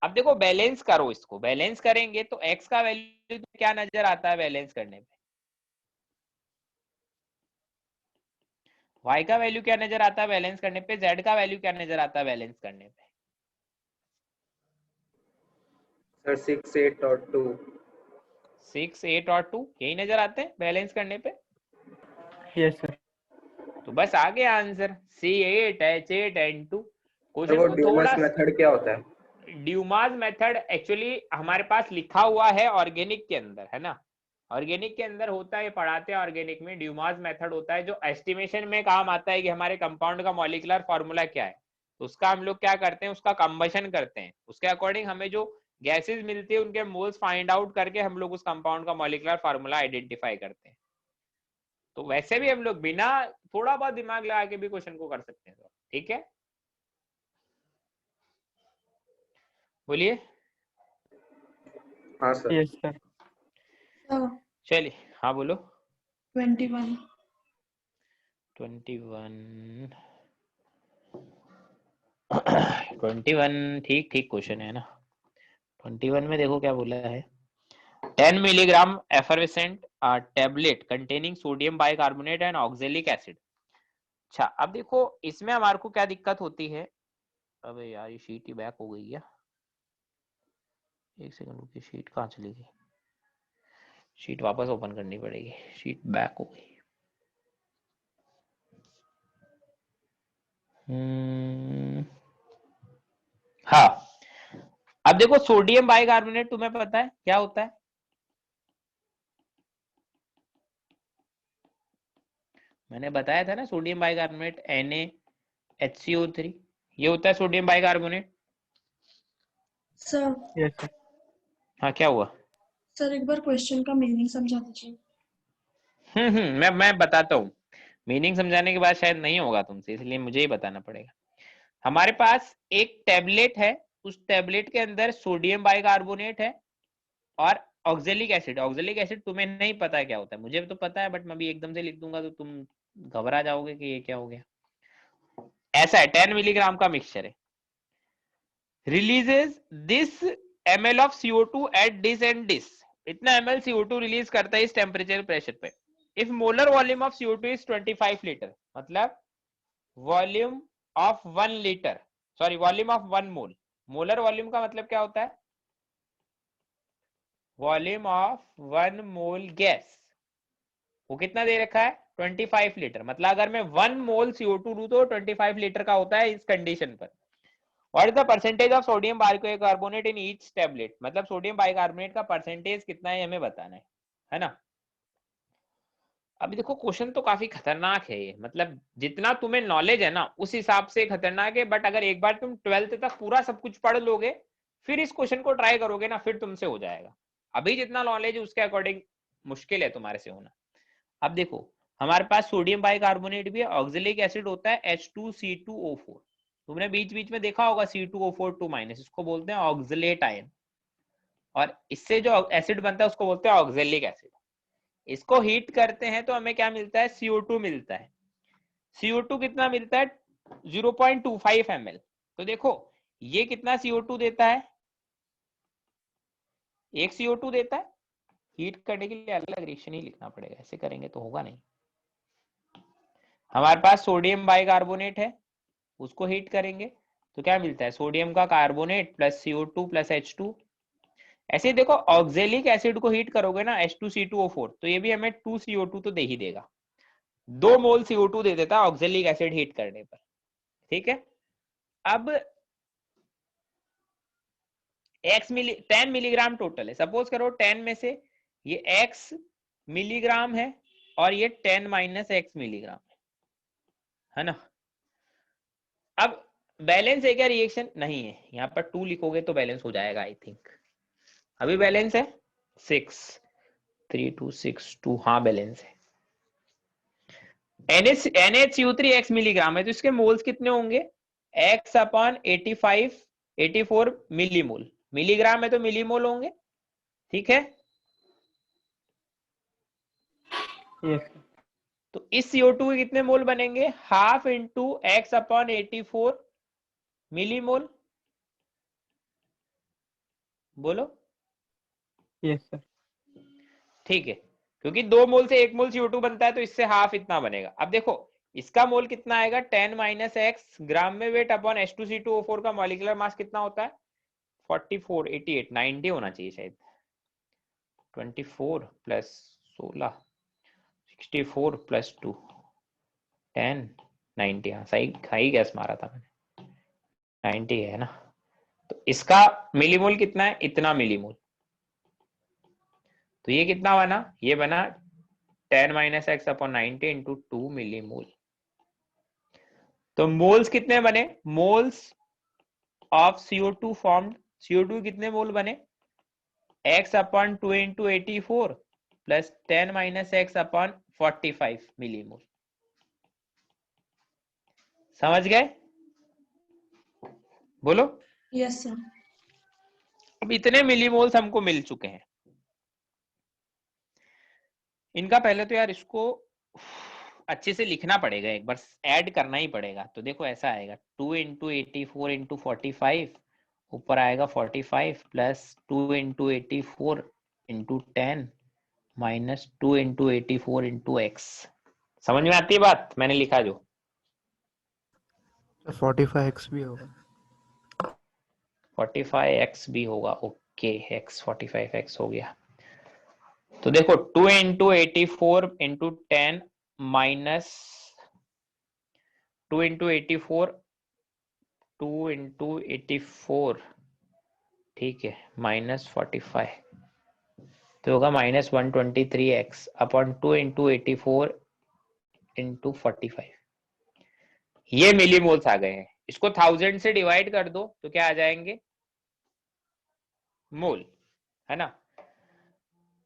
अब देखो बैलेंस करो, इसको बैलेंस करेंगे तो x का वैल्यू क्या नजर आता है बैलेंस करने पे, y का वैल्यू क्या नजर आता है बैलेंस करने पे, z का वैल्यू क्या नजर आता है बैलेंस करने पे। सर 6, 8 और 2। 6, 8 और 2 यही नजर आते हैं बैलेंस करने पे। Yes sir. तो बस आ गया आंसर, C8 H8 N2। वो क्वेश्चन को ड्यूमस थोड़ा, मेथड क्या होता है? ड्यूमास मेथड एक्चुअली हमारे पास लिखा हुआ है ऑर्गेनिक के अंदर, है ना, ऑर्गेनिक के अंदर होता है, पढ़ाते हैं ऑर्गेनिक में। ड्यूमास मेथड होता है जो एस्टिमेशन में काम आता है कि हमारे कंपाउंड का मॉलिक्यूलर फॉर्मूला क्या है, तो उसका हम लोग क्या करते हैं, उसका कंबशन करते हैं, उसके अकॉर्डिंग हमें जो गैसेस मिलती है उनके मोल्स फाइंड आउट करके हम लोग उस कंपाउंड का मॉलिक्यूलर फॉर्मूला आइडेंटिफाई करते हैं। तो वैसे भी हम लोग बिना थोड़ा बहुत दिमाग लगा के भी क्वेश्चन को कर सकते हैं, ठीक है। बोलिए। हाँ सर। Yes sir. चलिए हाँ बोलो। 21 21 ठीक ठीक क्वेश्चन है ना। 21 में देखो क्या बोला है, 10 milligram effervescent tablet containing sodium bicarbonate and oxalic acid. अच्छा अब देखो इसमें हमारे को क्या दिक्कत होती है, अबे यार ये शीट ही बैक हो गई है, एक सेकंड रुकिए, शीट कहाँ चली गई, शीट वापस ओपन करनी पड़ेगी, शीट बैक हो गई। हाँ अब देखो सोडियम बाइकार्बोनेट तुम्हें पता है क्या होता है, मैंने बताया था ना सोडियम बाइकार्बोनेट NaHCO3, ये होता है sodium bicarbonate. Sir yes sir. हाँ क्या हुआ? सर एक बार क्वेश्चन का मीनिंग समझा दीजिए। मैं बताता हूँ। मीनिंग समझाने के बाद शायद नहीं होगा तुमसे, इसलिए मुझे ही बताना पड़ेगा। हमारे पास एक टैबलेट है, उस टैबलेट के अंदर सोडियम बाइकार्बोनेट है और ऑक्जेलिक एसिड। ऑक्जेलिक एसिड तुम्हें नहीं पता है क्या होता है, मुझे तो पता है, बट मैं भी एकदम से लिख दूंगा तो तुम घबरा जाओगे कि ये क्या हो गया। ऐसा है, 10 मिलीग्राम का मिक्सचर है। Releases this ml of CO2 at this and this. इतना ml CO2 रिलीज करता है इस टेम्परेचर प्रेशर पे। If molar volume of CO2 is 25 litre, मतलब volume of 1 litre, sorry volume of 1 mole. Molar volume का मतलब क्या होता है? Volume of 1 mole gas. वो कितना दे रखा है? 25 लीटर। मतलब अगर मैं 1 मोल CO2 लूं तो 25 लीटर का होता है इस कंडीशन पर। What is the percentage of sodium bicarbonate in each tablet? मतलब सोडियम बाइकार्बोनेट का परसेंटेज कितना है हमें बताना है ना। अभी देखो क्वेश्चन तो काफी खतरनाक है ये, मतलब जितना तुम्हें नॉलेज है ना उस हिसाब से खतरनाक है, बट अगर एक बार तुम 12th तक पूरा सब कुछ पढ़ लोगे फिर इस क्वेश्चन को ट्राई करोगे ना, फिर तुमसे हो जाएगा। अभी जितना नॉलेज है उसके अकॉर्डिंग मुश्किल है तुम्हारे से होना। अब देखो हमारे पास सोडियम बाइकार्बोनेट भी है, ऑक्जेलिक एसिड होता है H2C2O4। तुमने बीच बीच में देखा होगा C2O4 2-, इसको बोलते हैं ऑक्जेलेट आयन, और इससे जो एसिड बनता है उसको बोलते हैं ऑक्जेलिक एसिड। इसको हीट करते हैं तो हमें क्या मिलता है? CO2 मिलता है। CO2 कितना मिलता है? 0.25 ml। तो देखो ये कितना CO2 देता है? एक CO2 देता है। हीट करने के लिए अलग रिएक्शन ही लिखना पड़ेगा, ऐसे करेंगे तो होगा नहीं। हमारे पास सोडियम बाइकार्बोनेट है, उसको हीट करेंगे तो क्या मिलता है? सोडियम का carbonate plus CO2 plus H2। ऐसे ही देखो ऑक्जेलिक एसिड को हीट करोगे ना H2C2O4, तो ये भी हमें 2 CO2 तो दे ही देगा। 2 मोल CO2 दे देता है ऑक्जेलिक एसिड हीट करने पर। ठीक है, अब 10 मिलीग्राम टोटल है। सपोज करो 10 में से ये x मिलीग्राम है और ये 10 - x मिलीग्राम है ना। अब बैलेंस है क्या? रिएक्शन नहीं है, यहाँ पर 2 लिखोगे तो बैलेंस हो जाएगा आई थिंक। अभी बैलेंस है 6, 3 2 6 2, हाँ बैलेंस है। NHCO3 x मिलीग्राम है तो इसके मोल्स कितने होंगे? x/85 84 millimole. मिलीग्राम है तो मिलीमोल होंगे। ठीक है, यस तो इस CO2 के कितने मोल बनेंगे? Half into x/84 millimole. बोलो। Yes sir. ठीक है, क्योंकि 2 मोल से 1 मोल CO2 बनता है तो इससे हाफ इतना बनेगा। अब देखो इसका मोल कितना आएगा? 10 - x ग्राम में वेट अपॉन H2C2O4 का मॉलिक्यूलर मास कितना होता है? 44 88 90 होना चाहिए शायद। 24 प्लस 16 64 प्लस 2 10 90। हाँ सही गैस मारा था मैंने, 90 है ना। तो इसका मिलीमोल कितना है? इतना मिलीमोल। तो ये कितना बना? ये बना 10 - x अपॉन 90 इंटू 2 मिलीमोल। तो मोल्स कितने बने? Moles of CO2 formed, CO2 कितने मोल बने? x upon 2 into 84 plus 10 - x upon 45 millimole. समझ गए? बोलो। Yes sir. अब इतने मिलीमोल्स हमको मिल चुके हैं। इनका पहले तो यार इसको अच्छे से लिखना पड़ेगा, एक बार ऐड करना ही पड़ेगा। तो देखो ऐसा आएगा 2 इंटू 84 इंटू 45, ऊपर आएगा 45 plus 2 into 84 into 10 minus 2 into 84 into x. समझ में आती है बात मैंने लिखा जो? 45x भी होगा। 45x भी होगा। ओके, x 45x हो गया। तो देखो 2 into 84 into 10 minus 2 into 84 2 into 84, ठीक है, माइनस 45 तो होगा minus 123x upon 2 into 84 into 45। ये मिलीमोल्स आ गए हैं। इसको 1000 से डिवाइड कर दो तो क्या आ जाएंगे? मोल। है ना।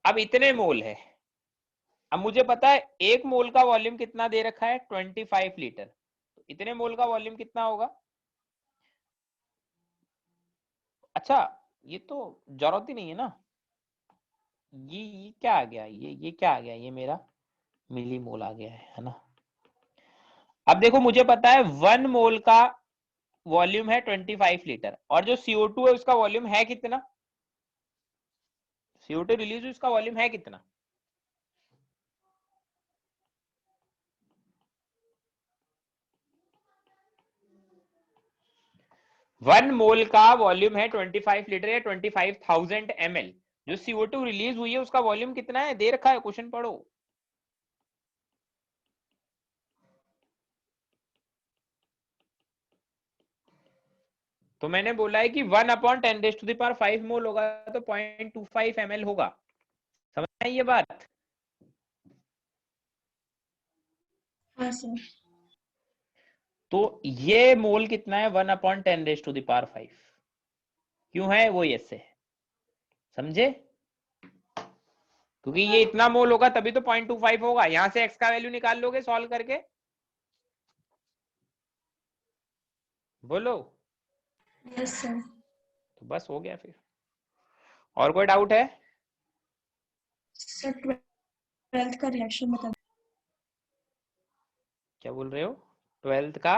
अब इतने मोल है, अब मुझे पता है एक मोल का वॉल्यूम कितना दे रखा है 25 लीटर, तो इतने मोल का वॉल्यूम कितना होगा। अच्छा ये तो जरूरत ही नहीं है ना, ये क्या आ गया, ये क्या आ गया, ये मेरा मिली मोल आ गया है ना। अब देखो मुझे पता है 1 मोल का वॉल्यूम है 25 लीटर, और जो CO2 है उसका वॉल्यूम है कितना, CO2 रिलीज हुई उसका वॉल्यूम है कितना। 1 मोल का वॉल्यूम है 25 लीटर या 25,000 ml, जो CO2 रिलीज हुई है उसका वॉल्यूम कितना है, दे रखा है, क्वेश्चन पढ़ो। तो मैंने बोला है कि 1/10⁵ मोल होगा तो 0.25 ml होगा, समझ में आई ये बात। हाँ सर। तो ये मोल कितना है 1/10⁵, क्यों है वो ऐसे, समझे, क्योंकि ये इतना मोल होगा तभी तो 0.25 होगा। यहां से x का वैल्यू निकाल लोगे सॉल्व करके, बोलो। Yes sir. तो बस हो गया फिर, और कोई डाउट है। सर 12th का रिएक्शन बता क्या बोल रहे हो, 12th का,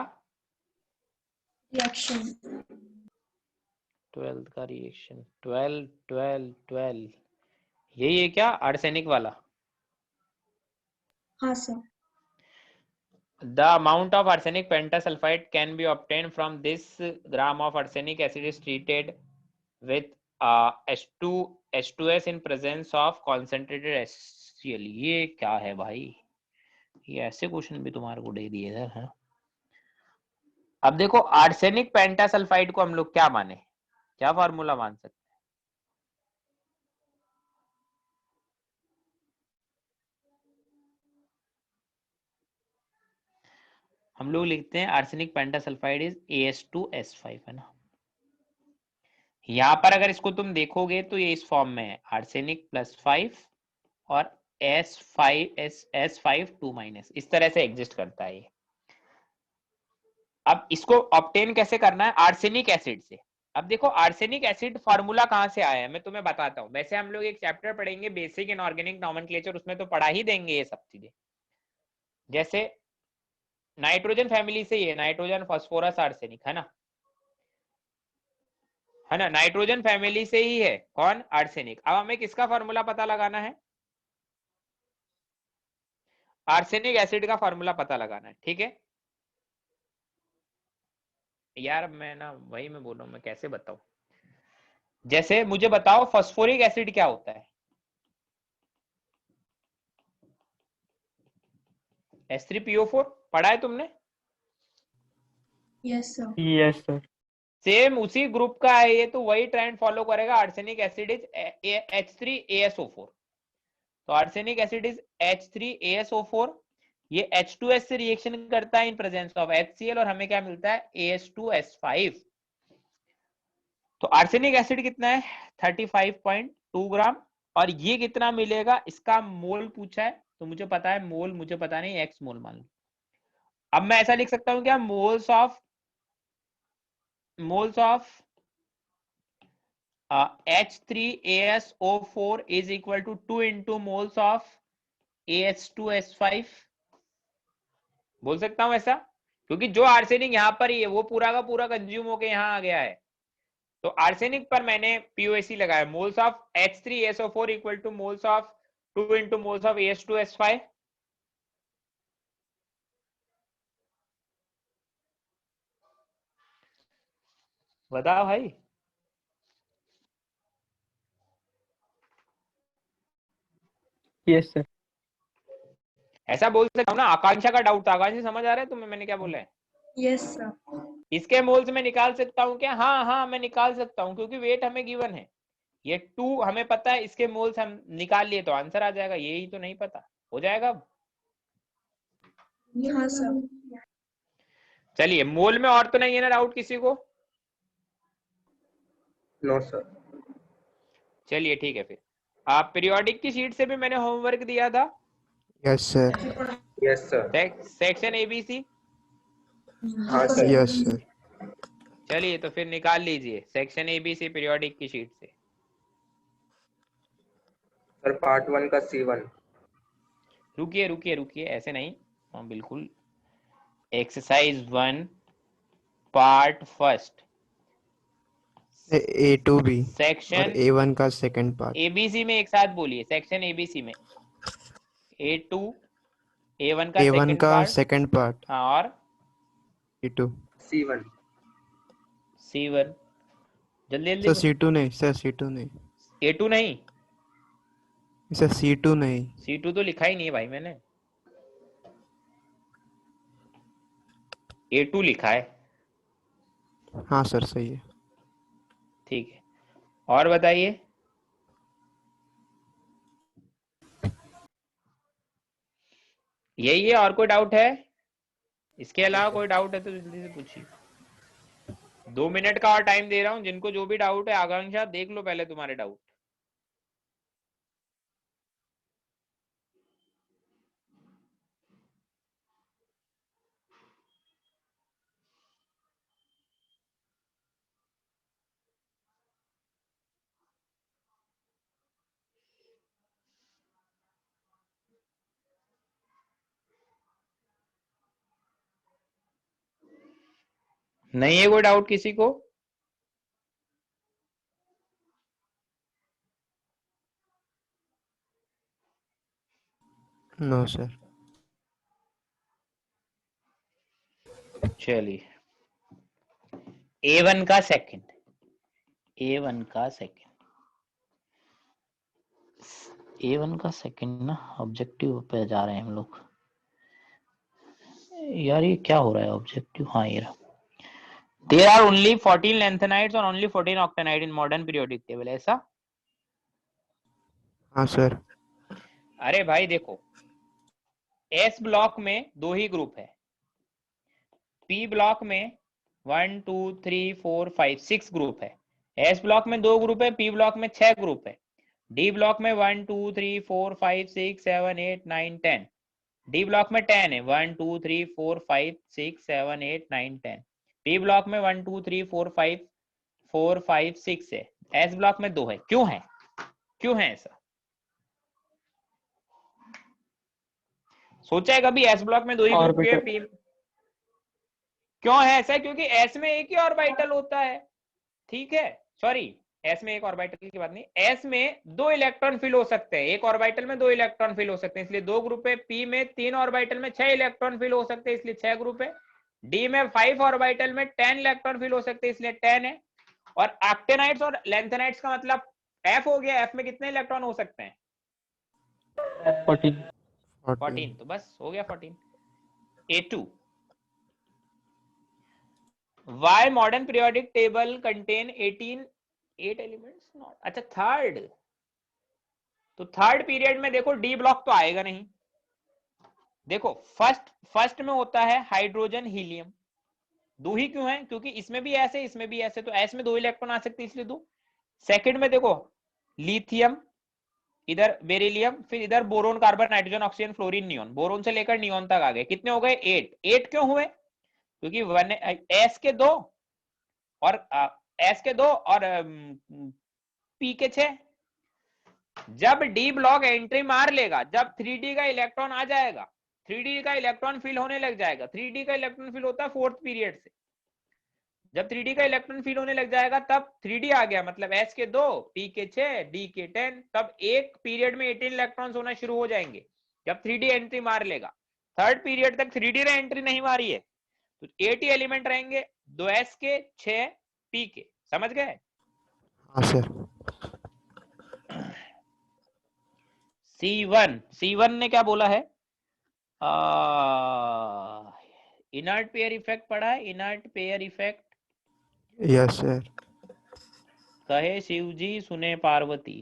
रिएक्शन। 12th का रिएक्शन, 12 यही है क्या, आर्सेनिक वाला। हाँ sir. The amount of arsenic pentasulfide can be obtained from this gram of arsenic acid is treated with H2S in presence of concentrated HCl। ये क्या है भाई, ये ऐसे क्वेश्चन भी तुम्हारे को दे दिए सर, हाँ। अब देखो आर्सेनिक पेंटासल्फाइड को हम लोग क्या माने, क्या फार्मूला मान सकते हैं, हम लोग लिखते हैं आर्सेनिक पेंटासल्फाइड इज AS2S5, है ना। यहां पर अगर इसको तुम देखोगे तो ये इस फॉर्म में है, आर्सेनिक +5 और S5 2-, इस तरह से एग्जिस्ट करता है ये। अब इसको ऑब्टेन कैसे करना है, आर्सेनिक एसिड से। अब देखो आर्सेनिक एसिड फार्मूला कहां से आया है मैं तुम्हें बताता हूं। वैसे हम लोग एक चैप्टर पढ़ेंगे बेसिक इनऑर्गेनिक नॉमेनक्लेचर, उसमें तो पढ़ा ही देंगे ये सब चीजें। जैसे नाइट्रोजन फैमिली से ये नाइट्रोजन फास्फोरस आर्सेनिक, है ना, है ना, नाइट्रोजन फैमिली से ही है कौन, आर्सेनिक। अब हमें किसका फार्मूला पता लगाना है, आर्सेनिक एसिड का फार्मूला पता लगाना है, ठीक है। यार मैं ना वही मैं बोल रहा हूं, मैं कैसे बताऊं। जैसे मुझे बताओ फास्फोरिक एसिड क्या होता है, H3PO4 पढ़ा है तुमने। Yes sir. Yes sir. Same उसी ग्रुप का है ये, तो वही ट्रेंड फॉलो करेगा। आर्सेनिक एसिड इज H3ASO4, तो आर्सेनिक एसिड इज H3ASO4, ये H2S से रिएक्शन करता है इन प्रेजेंस ऑफ HCl, और हमें क्या मिलता है AS2S5। तो आर्सेनिक एसिड कितना है 35.2 ग्राम, और ये कितना मिलेगा, इसका मोल पूछा है तो मुझे पता है मोल, मुझे पता नहीं एक्स मोल मान लो। अब मैं ऐसा लिख सकता हूं क्या, moles of H3ASO4 is equal to 2 into moles of AS2S5, बोल सकता हूं ऐसा, क्योंकि जो आर्सेनिक यहाँ पर ही है वो पूरा का पूरा कंज्यूम होके यहाँ आ गया है। तो आर्सेनिक पर मैंने POAC लगाया, moles of H3ASO4 equal two moles of 2 into moles of AS2S5। बताओ भाई, यस सर। ऐसा बोल सकता हूँ ना। आकांक्षा का डाउट था, आकांक्षा समझ आ रहा है तुम्हें मैंने क्या बोला है। Yes sir. इसके मोल्स में निकाल सकता हूँ क्या, हाँ हाँ मैं निकाल सकता हूँ, क्योंकि वेट हमें गिवन है, ये 2 हमें पता है, इसके मोल्स हम निकाल लिए तो आंसर आ जाएगा। यही तो नहीं पता, हो जाएगा अब। हाँ सर। चलिए मोल में और तो नहीं है ना डाउट किसी को। No sir. चलिए ठीक है फिर। आप पीरियोडिक की शीट से भी मैंने होमवर्क दिया था, yes sir. Yes sir. Section ABC. हाँ सर। Yes sir. चलिए तो फिर निकाल लीजिए सेक्शन एबीसी पीरियोडिक की शीट से। सर पार्ट 1 का C1। रुकिए रुकिए रुकिए, ऐसे नहीं। हाँ बिल्कुल। एक्सरसाइज 1 पार्ट फर्स्ट A2B और सेक्शन A1 का सेकंड पार्ट। एबीसी में एक साथ बोलिए। सेक्शन एबीसी में A2 A1 का A1 सेकंड का पार्ट। Second part. हाँ, और C2। C1। C1 जल्दी जल्दी सर बोलो। C2 नहीं, सर C2 नहीं, A2 नहीं, सर C2 नहीं। C2 तो लिखा ही नहीं है भाई मैंने, A2 लिखा है। हाँ सर सही है। ठीक है, और बताइए। यही है, और कोई डाउट है? इसके अलावा कोई डाउट है तो जल्दी से पूछिए। 2 मिनट का और टाइम दे रहा हूं, जिनको जो भी डाउट है। आकांक्षा देख लो पहले तुम्हारे डाउट। नहीं है कोई डाउट किसी को? No sir. चलिए, A1 का सेकंड, A1 का सेकंड, A1 का सेकंड ना ऑब्जेक्टिव पे जा रहे हैं हम लोग। यार ये क्या हो रहा है ऑब्जेक्टिव? हाँ ये रहा। There are only 14 lanthanides और only 14 octanide in modern periodic table, ऐसा? हाँ सर। अरे भाई देखो, S ब्लॉक में 2 ही ग्रुप है, P ब्लॉक में 1 2 3 4 5 6 ग्रुप है, S ब्लॉक में 2 ग्रुप है, P ब्लॉक में 6 ग्रुप है, D ब्लॉक में 1 2 3 4 5 6 7 8 9 10, D ब्लॉक में 10 है, 1 2 3 4 5 6 7 8 9 10, P ब्लॉक में 1 2 3 4 5 6 है, S ब्लॉक में 2 है। क्यों है, क्यों है ऐसा? सोचा है कभी S ब्लॉक में 2 ही ग्रुप क्यों है? P क्यों है ऐसा? क्योंकि S में एक ही ऑर्बिटल होता है, ठीक है। सॉरी, S में एक ऑर्बिटल की बात नहीं, S में 2 इलेक्ट्रॉन फिल हो सकते हैं, एक ऑर्बिटल में 2 इलेक्ट्रॉन फिल हो सकते हैं, इसलिए 2 ग्रुप है। P में 3 ऑर्बिटल में 6 इलेक्ट्रॉन फिल हो सकते हैं, इसलिए 6 ग्रुप है। D में 5 ऑर्बिटल में 10 इलेक्ट्रॉन फिल हो सकते हैं, इसलिए 10 है। और एक्टेनाइड्स और लेंथेनाइड्स का मतलब F हो गया। F में कितने इलेक्ट्रॉन हो सकते हैं? 14, तो बस हो गया 14। A2, why modern periodic table contain 8 elements? Not, अच्छा थर्ड, तो थर्ड पीरियड में देखो डी ब्लॉक तो आएगा नहीं। देखो फर्स्ट में होता है हाइड्रोजन हीलियम, 2 ही क्यों है? क्योंकि इसमें भी ऐसे, इसमें भी ऐसे, तो एस में 2 इलेक्ट्रॉन आ सकते हैं, इसलिए 2। सेकंड में देखो लिथियम, इधर बेरिलियम, फिर इधर boron carbon nitrogen oxygen fluorine neon, boron से लेकर नियोन तक आ गए। कितने हो गए? 8 क्यों हुए? क्योंकि एस के 2 और एस के 2 और पी के 6। जब डी ब्लॉक एंट्री मार लेगा, जब 3D का इलेक्ट्रॉन आ जाएगा, 3D का इलेक्ट्रॉन फिल होने लग जाएगा। 3D का इलेक्ट्रॉन फिल होता है 4th पीरियड से। जब 3D का इलेक्ट्रॉन फिल होने लग जाएगा, तब 3D आ गया, मतलब S के 2 P के 6 D के 10, तब एक पीरियड में 18 इलेक्ट्रॉन्स होना शुरू हो जाएंगे जब 3D एंट्री मार लेगा। थर्ड पीरियड तक 3D ने एंट्री नहीं मारी है, तो 8 ही एलिमेंट रहेंगे, 2 S के 6 P के। समझ गए? हाँ सर। C1 ने क्या बोला है? इनर्ट पेयर इफेक्ट पढ़ा है, inert pair effect. Yes sir. कहे शिवजी सुने Parvati.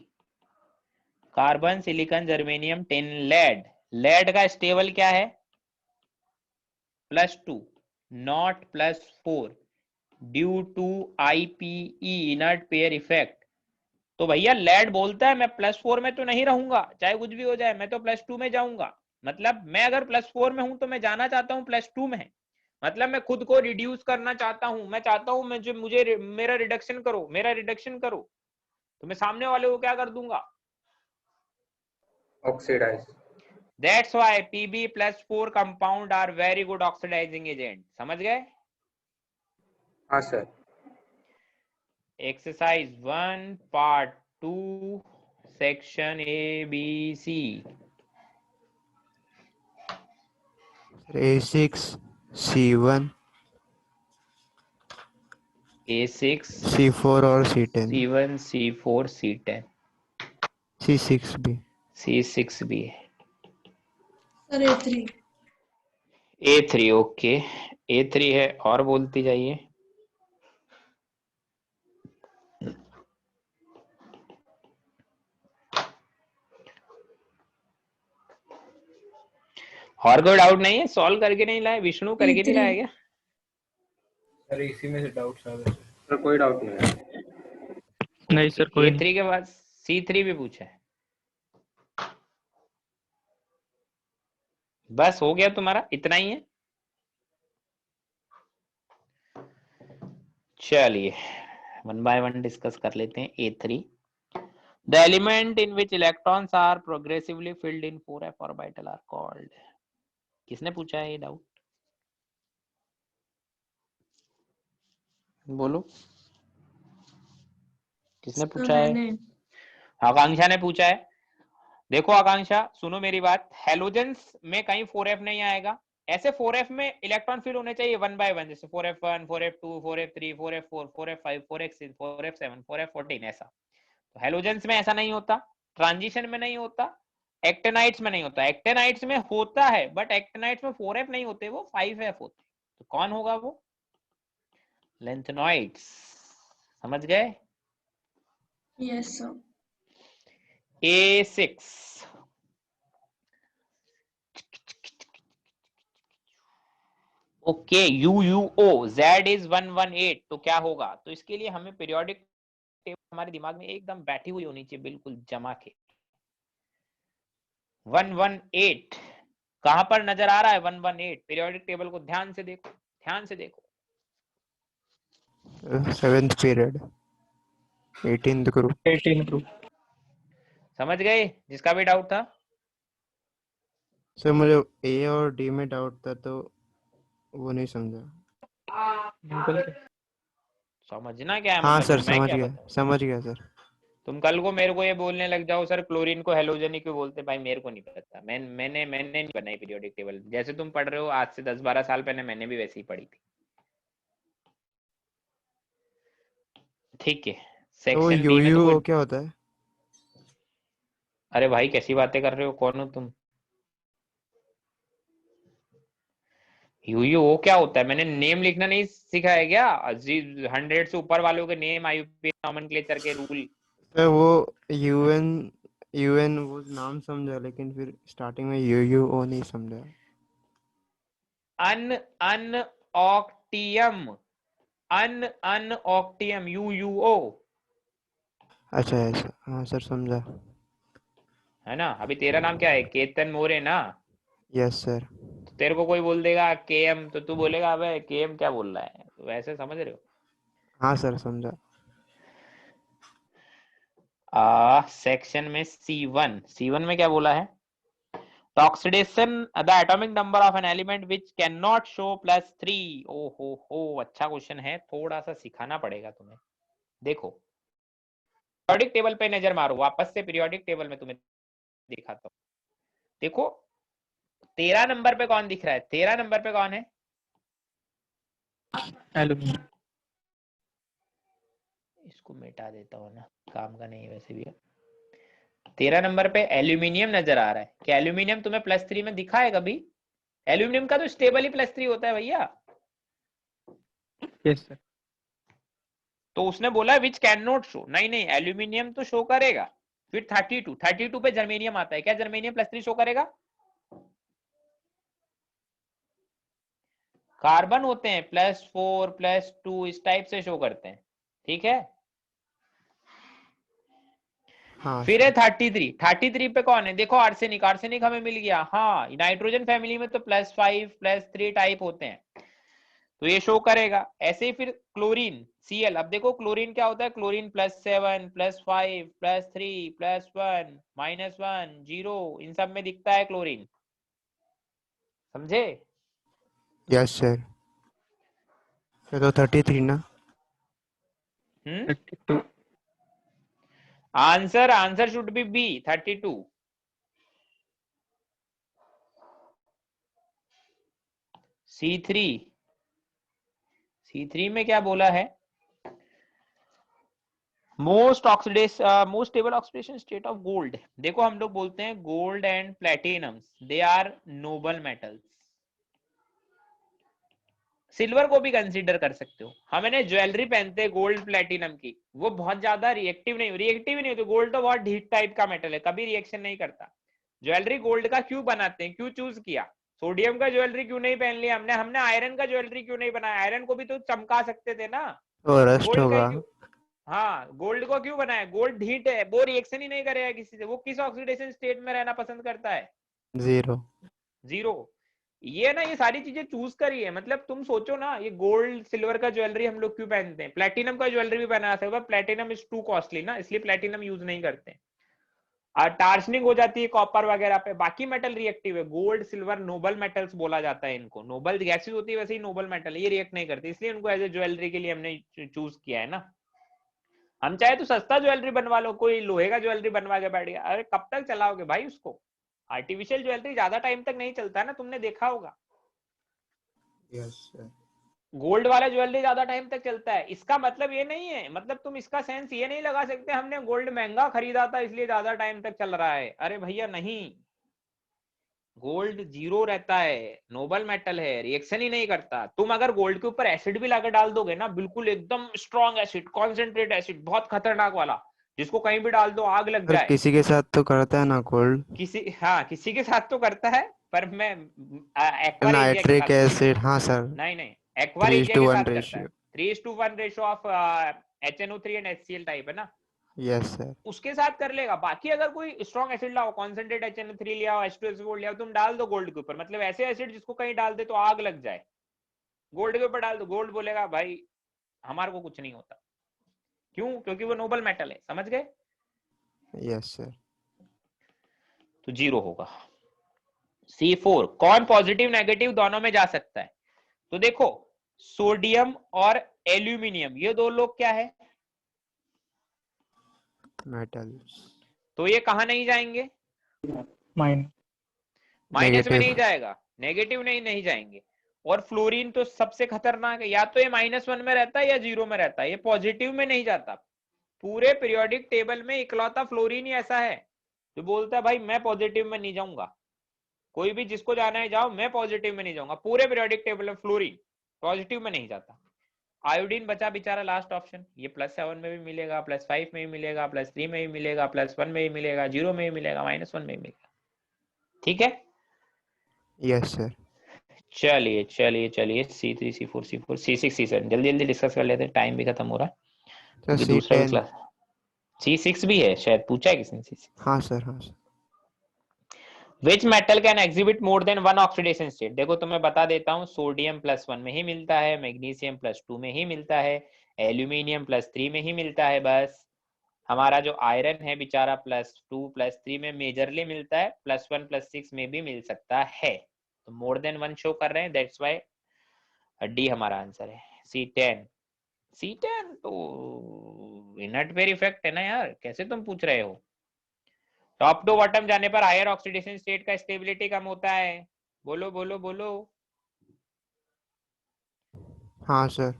Carbon silicon germanium tin lead, lead का स्टेबल क्या है? +2 not +4 due to IPE inert pair effect. तो भैया लेड बोलता है मैं +4 में तो नहीं रहूंगा, चाहे कुछ भी हो जाए, मैं तो +2 में जाऊंगा। मतलब मैं अगर +4 में हूं तो मैं जाना चाहता हूं +2 में। मतलब मैं खुद को रिड्यूस करना चाहता हूं, मैं चाहता हूं मुझे मेरा रिडक्शन करो, मेरा रिडक्शन करो, तो मैं सामने वाले को क्या कर दूंगा? Oxidise. That's why Pb+4 compound are very good oxidizing agent. समझ गए? हाँ sir. Exercise 1 part 2 section A B C. A6 C1 A6 C4 और C10 C1 C4 C10 C6 भी C6 भी है। Sir A3 A3 okay, A3 है और बोलती जाइए। और कोई डाउट नहीं है? सॉल्व करके नहीं लाए? विष्णु करके नहीं लाया क्या? सर इसी में से डाउट्स आ गए सर कोई डाउट नहीं है। नहीं सर, कोई नहीं। A3 के बाद C3 भी पूछा है। बस हो गया तुम्हारा, इतना ही है। चलिए वन बाय वन डिस्कस कर लेते हैं। A3 the element in which electrons are progressively filled in 4f orbital are called। किसने पूछा है ये डाउट? बोलो किसने पूछा है? मैंने आकांक्षा ने पूछा है। देखो आकांक्षा सुनो मेरी बात, हेलोजेंस में कहीं 4f नहीं आएगा। ऐसे 4f में इलेक्ट्रॉन फिल होने चाहिए 1 बाय 1, जैसे 4f1 4f2 4f3 4f4 4f5 4f6 4f7 4f14 ऐसा। तो हेलोजेंस में ऐसा नहीं होता, ट्रांजिशन में नहीं होता, एक्टेनाइट्स में नहीं होता। एक्टेनाइट्स में होता है बट एक्टेनाइट्स में 4f नहीं होते, वो 5f होते। तो कौन होगा वो? लेंथेनॉइड्स। समझ गए? Yes sir. A6 okay UUO Z is 118 तो क्या होगा? तो इसके लिए हमें पीरियोडिक टेबल हमारे दिमाग में एकदम बैठी हुई होनी चाहिए, बिल्कुल जमा के। 118 कहां पर नजर आ रहा है? 118 पीरियोडिक टेबल को ध्यान से देखो, ध्यान से देखो। 7th period 18th group 18 group. समझ गए जिसका भी डाउट था? सर मुझे ए और डी में डाउट था तो वो नहीं समझा। बिल्कुल। समझना क्या है हाँ मतलब, सर मैं क्या समझ गया सर। तुम कल को मेरे को ये बोलने लग जाओ सर क्लोरीन को हेलोजन क्यों बोलते, भाई मेरे को नहीं पता। मैंने नहीं बनाई पीरियोडिक टेबल। जैसे तुम पढ़ रहे हो आज से 10-12 साल पहले मैंने भी वैसे ही पढ़ी थी। ठीक है तो सेक्शन बी में तो UUO कोई, क्या होता है? अरे भाई कैसी बातें कर रहे हो, कौन हो तुम? यूयूओ क्या होता है? मैंने नेम लिखना नहीं सिखाया क्या? 100 से ऊपर वालों के नेम, IUPAC नॉमेनक्लेचर के रूल। सर वो UN वो नाम समझा लेकिन फिर स्टार्टिंग में UUO नहीं समझा। अन ऑक्टियम, अन ऑक्टियम UUO अच्छा ऐसा, हाँ सर समझा। है ना। अभी तेरा नाम क्या है? केतन मोरे ना। Yes sir. तो तेरे को कोई बोल देगा KM तो तू बोलेगा अबे KM क्या बोल रहा है, तो वैसे समझ रहे हो? हाँ सर समझा। सेक्शन में C1 में क्या बोला है? Oxidation the atomic number of an element which can not show +3। ओ हो अच्छा क्वेश्चन है, थोड़ा सा सिखाना पड़ेगा तुम्हें। देखो पीरियोडिक टेबल पे नजर मारो, वापस से पीरियोडिक टेबल में तुम्हें दिखाता हूँ। देखो 13 नंबर पे कौन दिख रहा है? 13 नंबर पे कौन है? एल्यूमिनियम। इसको मिटा देता हूँ ना, काम का नहीं है वैसे भी। 13 नंबर पे एल्यूमिनियम नजर आ रहा है। क्या एल्यूमिनियम तुम्हें +3 में दिखा है कभी? एल्यूमिनियम का तो स्टेबल ही +3 होता है भैया। Yes sir. तो उसने बोला विच कैन नॉट शो, नहीं एल्यूमिनियम तो शो करेगा। फिर 32 पे जर्मेनियम आता है, क्या जर्मेनियम +3 शो करेगा? कार्बन होते हैं +4 +2 इस टाइप से शो करते हैं, ठीक है। हाँ फिर है सर 33, 33 पे कौन है? देखो आर्सेनिक, आर्सेनिक हमें मिल गया। हाँ, नाइट्रोजन फैमिली में तो +5 +3 टाइप होते हैं, तो ये शो करेगा। ऐसे ही फिर क्लोरीन Cl, अब देखो क्लोरीन क्या होता है, क्लोरीन +7 +5 +3 +1 -1 0, इन सब में दिखता है क्लोरीन, समझे? Yes sir. फिर तो 33 ना। Hmm, 32 answer should be B, 32। C3 में क्या बोला है? Most stable oxidation state of gold. देखो हम लोग बोलते हैं gold and platinum they are noble metals. Silver को भी कंसीडर कर सकते हो। हमने ज्वेलरी पहनते हैं गोल्ड प्लेटिनम की, वो बहुत ज्यादा रिएक्टिव नहीं होती। गोल्ड तो बहुत हीट टाइप का मेटल है, कभी रिएक्शन नहीं करता। ज्वेलरी गोल्ड का क्यों बनाते हैं, क्यों चूज किया? सोडियम का ज्वेलरी क्यों नहीं पहन लिया हमने आयरन का ज्वेलरी क्यों नहीं बनाया? आयरन को भी तो चमका सकते थे ना, तो रस्ट गोल्ड का ही होगा। क्यों? हाँ, गोल्ड को क्यों बनाया? गोल्ड हीट है, वो रिएक्शन ही नहीं करेगा किसी से। वो किस ऑक्सीडेशन स्टेट में रहना पसंद करता है? 0। 0। ये ना, ये सारी चीजें चूज करी है। मतलब तुम सोचो ना, ये गोल्ड सिल्वर का ज्वेलरी हम लोग क्यों पहनते हैं? प्लेटिनम का ज्वेलरी भी बना सकते, प्लेटिनम इज टू कॉस्टली ना, इसलिए प्लेटिनम यूज नहीं करते। और टार्शनिंग हो जाती है कॉपर वगैरह पे। बाकी मेटल रिएक्टिव है, गोल्ड सिल्वर नोबल मेटल्स बोला जाता है इनको। नोबल गैसेस होती है, वैसे ही नोबल मेटल, ये रिएक्ट नहीं करती, इसलिए इनको एज ए ज्वेलरी के लिए हमने चूज किया है ना। हम चाहे तो सस्ता ज्वेलरी बनवा लो, कोई लोहे का ज्वेलरी बनवा के बैठ गया, अरे कब तक चलाओगे भाई उसको? आर्टिफिशियल ज्वेलरी ज्यादा टाइम तक नहीं चलता है ना, तुमने देखा होगा। Yes sir. गोल्ड वाला ज्वेलरी ज्यादा टाइम तक चलता है। इसका मतलब ये नहीं है, मतलब तुम इसका सेंस ये नहीं लगा सकते हमने गोल्ड महंगा खरीदा था इसलिए ज्यादा टाइम तक चल रहा है। अरे भैया नहीं, गोल्ड 0 रहता है, नोबल मेटल है, रिएक्शन ही नहीं करता। तुम अगर गोल्ड के ऊपर एसिड भी लाकर डाल दोगे ना, बिल्कुल एकदम स्ट्रॉन्ग एसिड, कॉन्सेंट्रेट एसिड, बहुत खतरनाक वाला, जिसको कहीं भी डाल दो आग लग पर जाए। किसी के साथ तो करता है ना गोल्ड। किसी के साथ तो करता है, पर मैं एक्वा रेजिया के नाइट्रिक साथ बोल रहा हूँ। एसिड, हाँ सर। नहीं नहीं, एक्वा रेजिया के 3:1 साथ करता है। Ratio. 3:1 ratio of HNO3 and HCl type है ना, यस सर। उसके साथ कर लेगा। बाकी अगर कोई स्ट्रॉन्ग एसिड लाओ, कॉन्सेंट्रेट HNO3 लिया, H2SO4 लिया, तुम डाल दो गोल्ड के ऊपर, मतलब ऐसे एसिड जिसको कहीं डाल दे तो आग लग जाए, गोल्ड के ऊपर डाल दो, गोल्ड बोलेगा भाई हमारे को कुछ नहीं होता। क्यों? क्योंकि वो नोबल मेटल है, समझ गए? Yes sir. तो 0 होगा। C4, कौन पॉजिटिव नेगेटिव दोनों में जा सकता है? तो देखो, सोडियम और एल्यूमिनियम, ये दो लोग क्या है? मेटल्स। तो ये कहां नहीं जाएंगे? माइनस माइनस में नहीं नेगेटिव। जाएगा, नेगेटिव नहीं जाएंगे। और फ्लोरीन तो सबसे खतरनाक है, या तो ये -1 में रहता है या 0 में रहता है, ये पॉजिटिव में नहीं जाता। पूरे पीरियोडिक टेबल में इकलौता फ्लोरीन ही ऐसा है जो बोलता है भाई मैं पॉजिटिव में नहीं जाऊंगा, कोई भी जिसको जाना है जाओ, मैं पॉजिटिव में नहीं जाऊंगा। पूरे पीरियोडिक टेबल में फ्लोरीन पॉजिटिव में नहीं जाता। आयोडीन बचा बेचारा लास्ट ऑप्शन, ये +7 में भी मिलेगा, +5 में भी मिलेगा, +3 में भी मिलेगा, +1 में भी मिलेगा, 0 में भी मिलेगा, -1 में भी मिलेगा। ठीक है, यस सर। चलिए चलिए चलिए, C3 C4 C4 C6 C7 जल्दी जल्दी डिस्कस कर लेते हैं, टाइम भी खत्म हो रहा है, सर क्योंकि दूसरा भी C10। क्लास। C6 भी है शायद, पूछा है किसी ने C6? हाँ सर, हाँ sir. Which metal can exhibit more than one oxidation state? देखो तुम्हें बता देता हूँ, सोडियम +1 में ही मिलता है, मैग्नीशियम +2 में ही मिलता है, एल्यूमिनियम +3 में ही मिलता है। बस हमारा जो आयरन है बेचारा +2 +3 में मेजरली मिलता है, +1 +6 में भी मिल सकता है। तो मोर देन 1 शो कर रहे हैं, दैट्स वाई डी हमारा आंसर है। C10 तो इनर्ट पेयर इफेक्ट है ना यार, कैसे तुम पूछ रहे हो? टॉप टू बॉटम जाने पर हायर ऑक्सीडेशन स्टेट का स्टेबिलिटी कम होता है। बोलो बोलो बोलो। हाँ सर।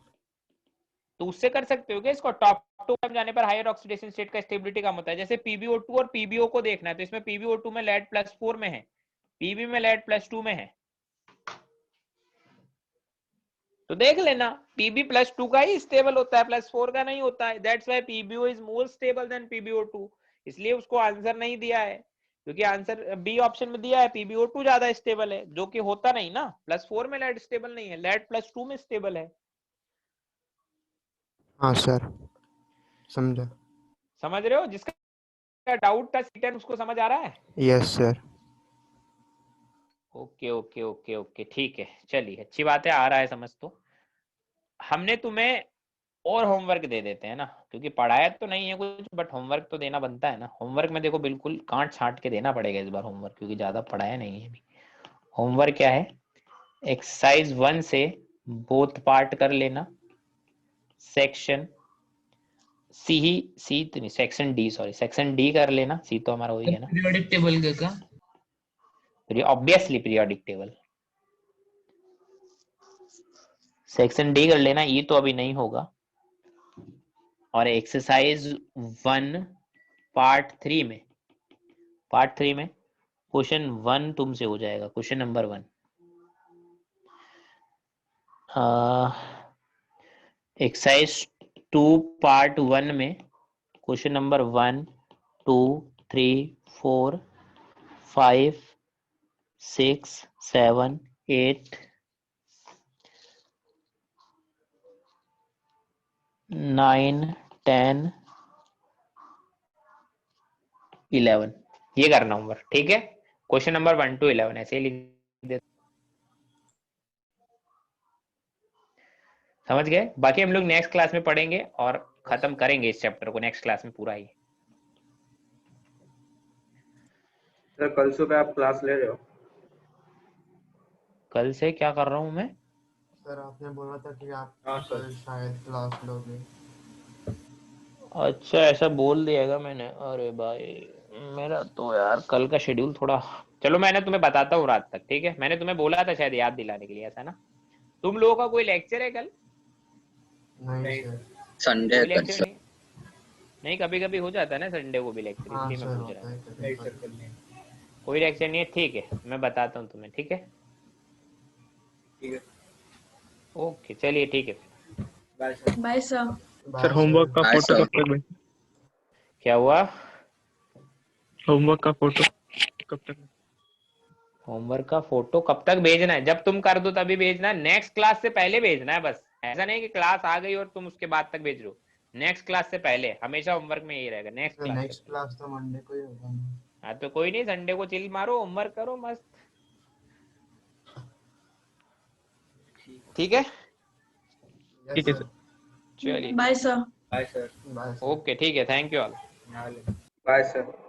तो उससे कर सकते हो क्या इसको? टॉप टू बॉटम जाने पर हायर ऑक्सीडेशन स्टेट का स्टेबिलिटी कम होता है। जैसे PbO2 और PbO को देखना है, तो इसमें PbO2 में लेड +4 में है, Pb में लेड +2 में है, तो देख लेना Pb +2 का ही स्टेबल होता है, +4 का नहीं होता है। That's why PbO is more stable then PbO2, इसलिए उसको आंसर नहीं दिया है, क्योंकि आंसर बी ऑप्शन में दिया है PbO2 ज्यादा स्टेबल है, जो कि होता नहीं ना। +4 में लेड स्टेबल नहीं है, लेड +2 में स्टेबल है। हाँ सर, समझा। समझ रहे हो? जिसका डाउट था C10 उसको समझ आ रहा है? Yes sir. Okay okay okay okay ठीक है, चलिए अच्छी बात है, आ रहा है समझ। तो हमने तुम्हें और होमवर्क दे देते हैं ना, क्योंकि पढ़ाया तो नहीं है कुछ, बट होमवर्क तो देना बनता है ना। होमवर्क में देखो बिल्कुल काट छांट के देना पड़ेगा इस बार होमवर्क, क्योंकि ज्यादा पढ़ाया नहीं है अभी। होमवर्क क्या है? एक्सरसाइज 1 से बोथ पार्ट कर लेना, सेक्शन सी तो नहीं, section D, sorry section D कर लेना, सी तो हमारा वही है ना, पीरियोडिक टेबल का obviously periodic table. Section D कर लेना, ये तो अभी नहीं होगा। और एक्सरसाइज 1 पार्ट 3 में क्वेश्चन 1 तुमसे हो जाएगा, क्वेश्चन नंबर 1। एक्सरसाइज 2 पार्ट 1 में क्वेश्चन नंबर 1 2 3 4 5 6 7 8 9 10 11 ये करना होमवर्क, ठीक है? क्वेश्चन नंबर 1 to 11 ऐसे ही लिख दे। समझ गए? बाकी हम लोग नेक्स्ट क्लास में पढ़ेंगे और खत्म करेंगे इस चैप्टर को नेक्स्ट क्लास में पूरा ही। सर कल सुबह आप क्लास ले रहे हो? कल से क्या कर रहा हूँ मैं? सर आपने बोला था कि आप हाँ, सर। कल शायद क्लास लोगे। अच्छा ऐसा बोल दिएगा मैंने? अरे भाई मेरा तो यार कल का शेड्यूल थोड़ा, चलो मैंने तुम्हें बताता हूँ रात तक, ठीक है? मैंने तुम्हें बोला था शायद याद दिलाने के लिए, ऐसा ना? तुम लोगों का कोई लेक्चर है कल? नहीं सर। संडे कोई कल लेक्चर सर। नहीं? नहीं, कभी कभी हो जाता है ना संडे को भी लेक्चर, हाँ इसलिए मैं सर पूछ रहा होता हूँ। है कभी नहीं कभी। सर, कल नहीं। कोई लेक्चर नहीं है, ठीक है, मैं बताता हूँ तुम्हें, ठीक है? ठीक है, ओके चलिए ठीक है। Bye sir. Bye sir. Bye sir homework का बाय फोटो सर। कब तक भेज क्या हुआ? होमवर्क का फोटो कब तक? होमवर्क का फोटो कब तक भेजना है? जब तुम कर दो तभी भेजना है, नेक्स्ट क्लास से पहले भेजना है बस। ऐसा नहीं कि क्लास आ गई और तुम उसके बाद तक भेज रहे हो, नेक्स्ट क्लास से पहले हमेशा होमवर्क में यही रहेगा, नेक्स्ट सर क्लास से नेक्स्ट पहले। क्लास तो मंडे को ही होगा ना। हाँ तो कोई नहीं, संडे को चिल मारो, होमवर्क करो मस्त, ठीक है? ठीक है सर। चलिए bye sir. Bye sir. Bye sir. Okay ठीक है, थैंक यू ऑल। यहाँ ले। Bye sir.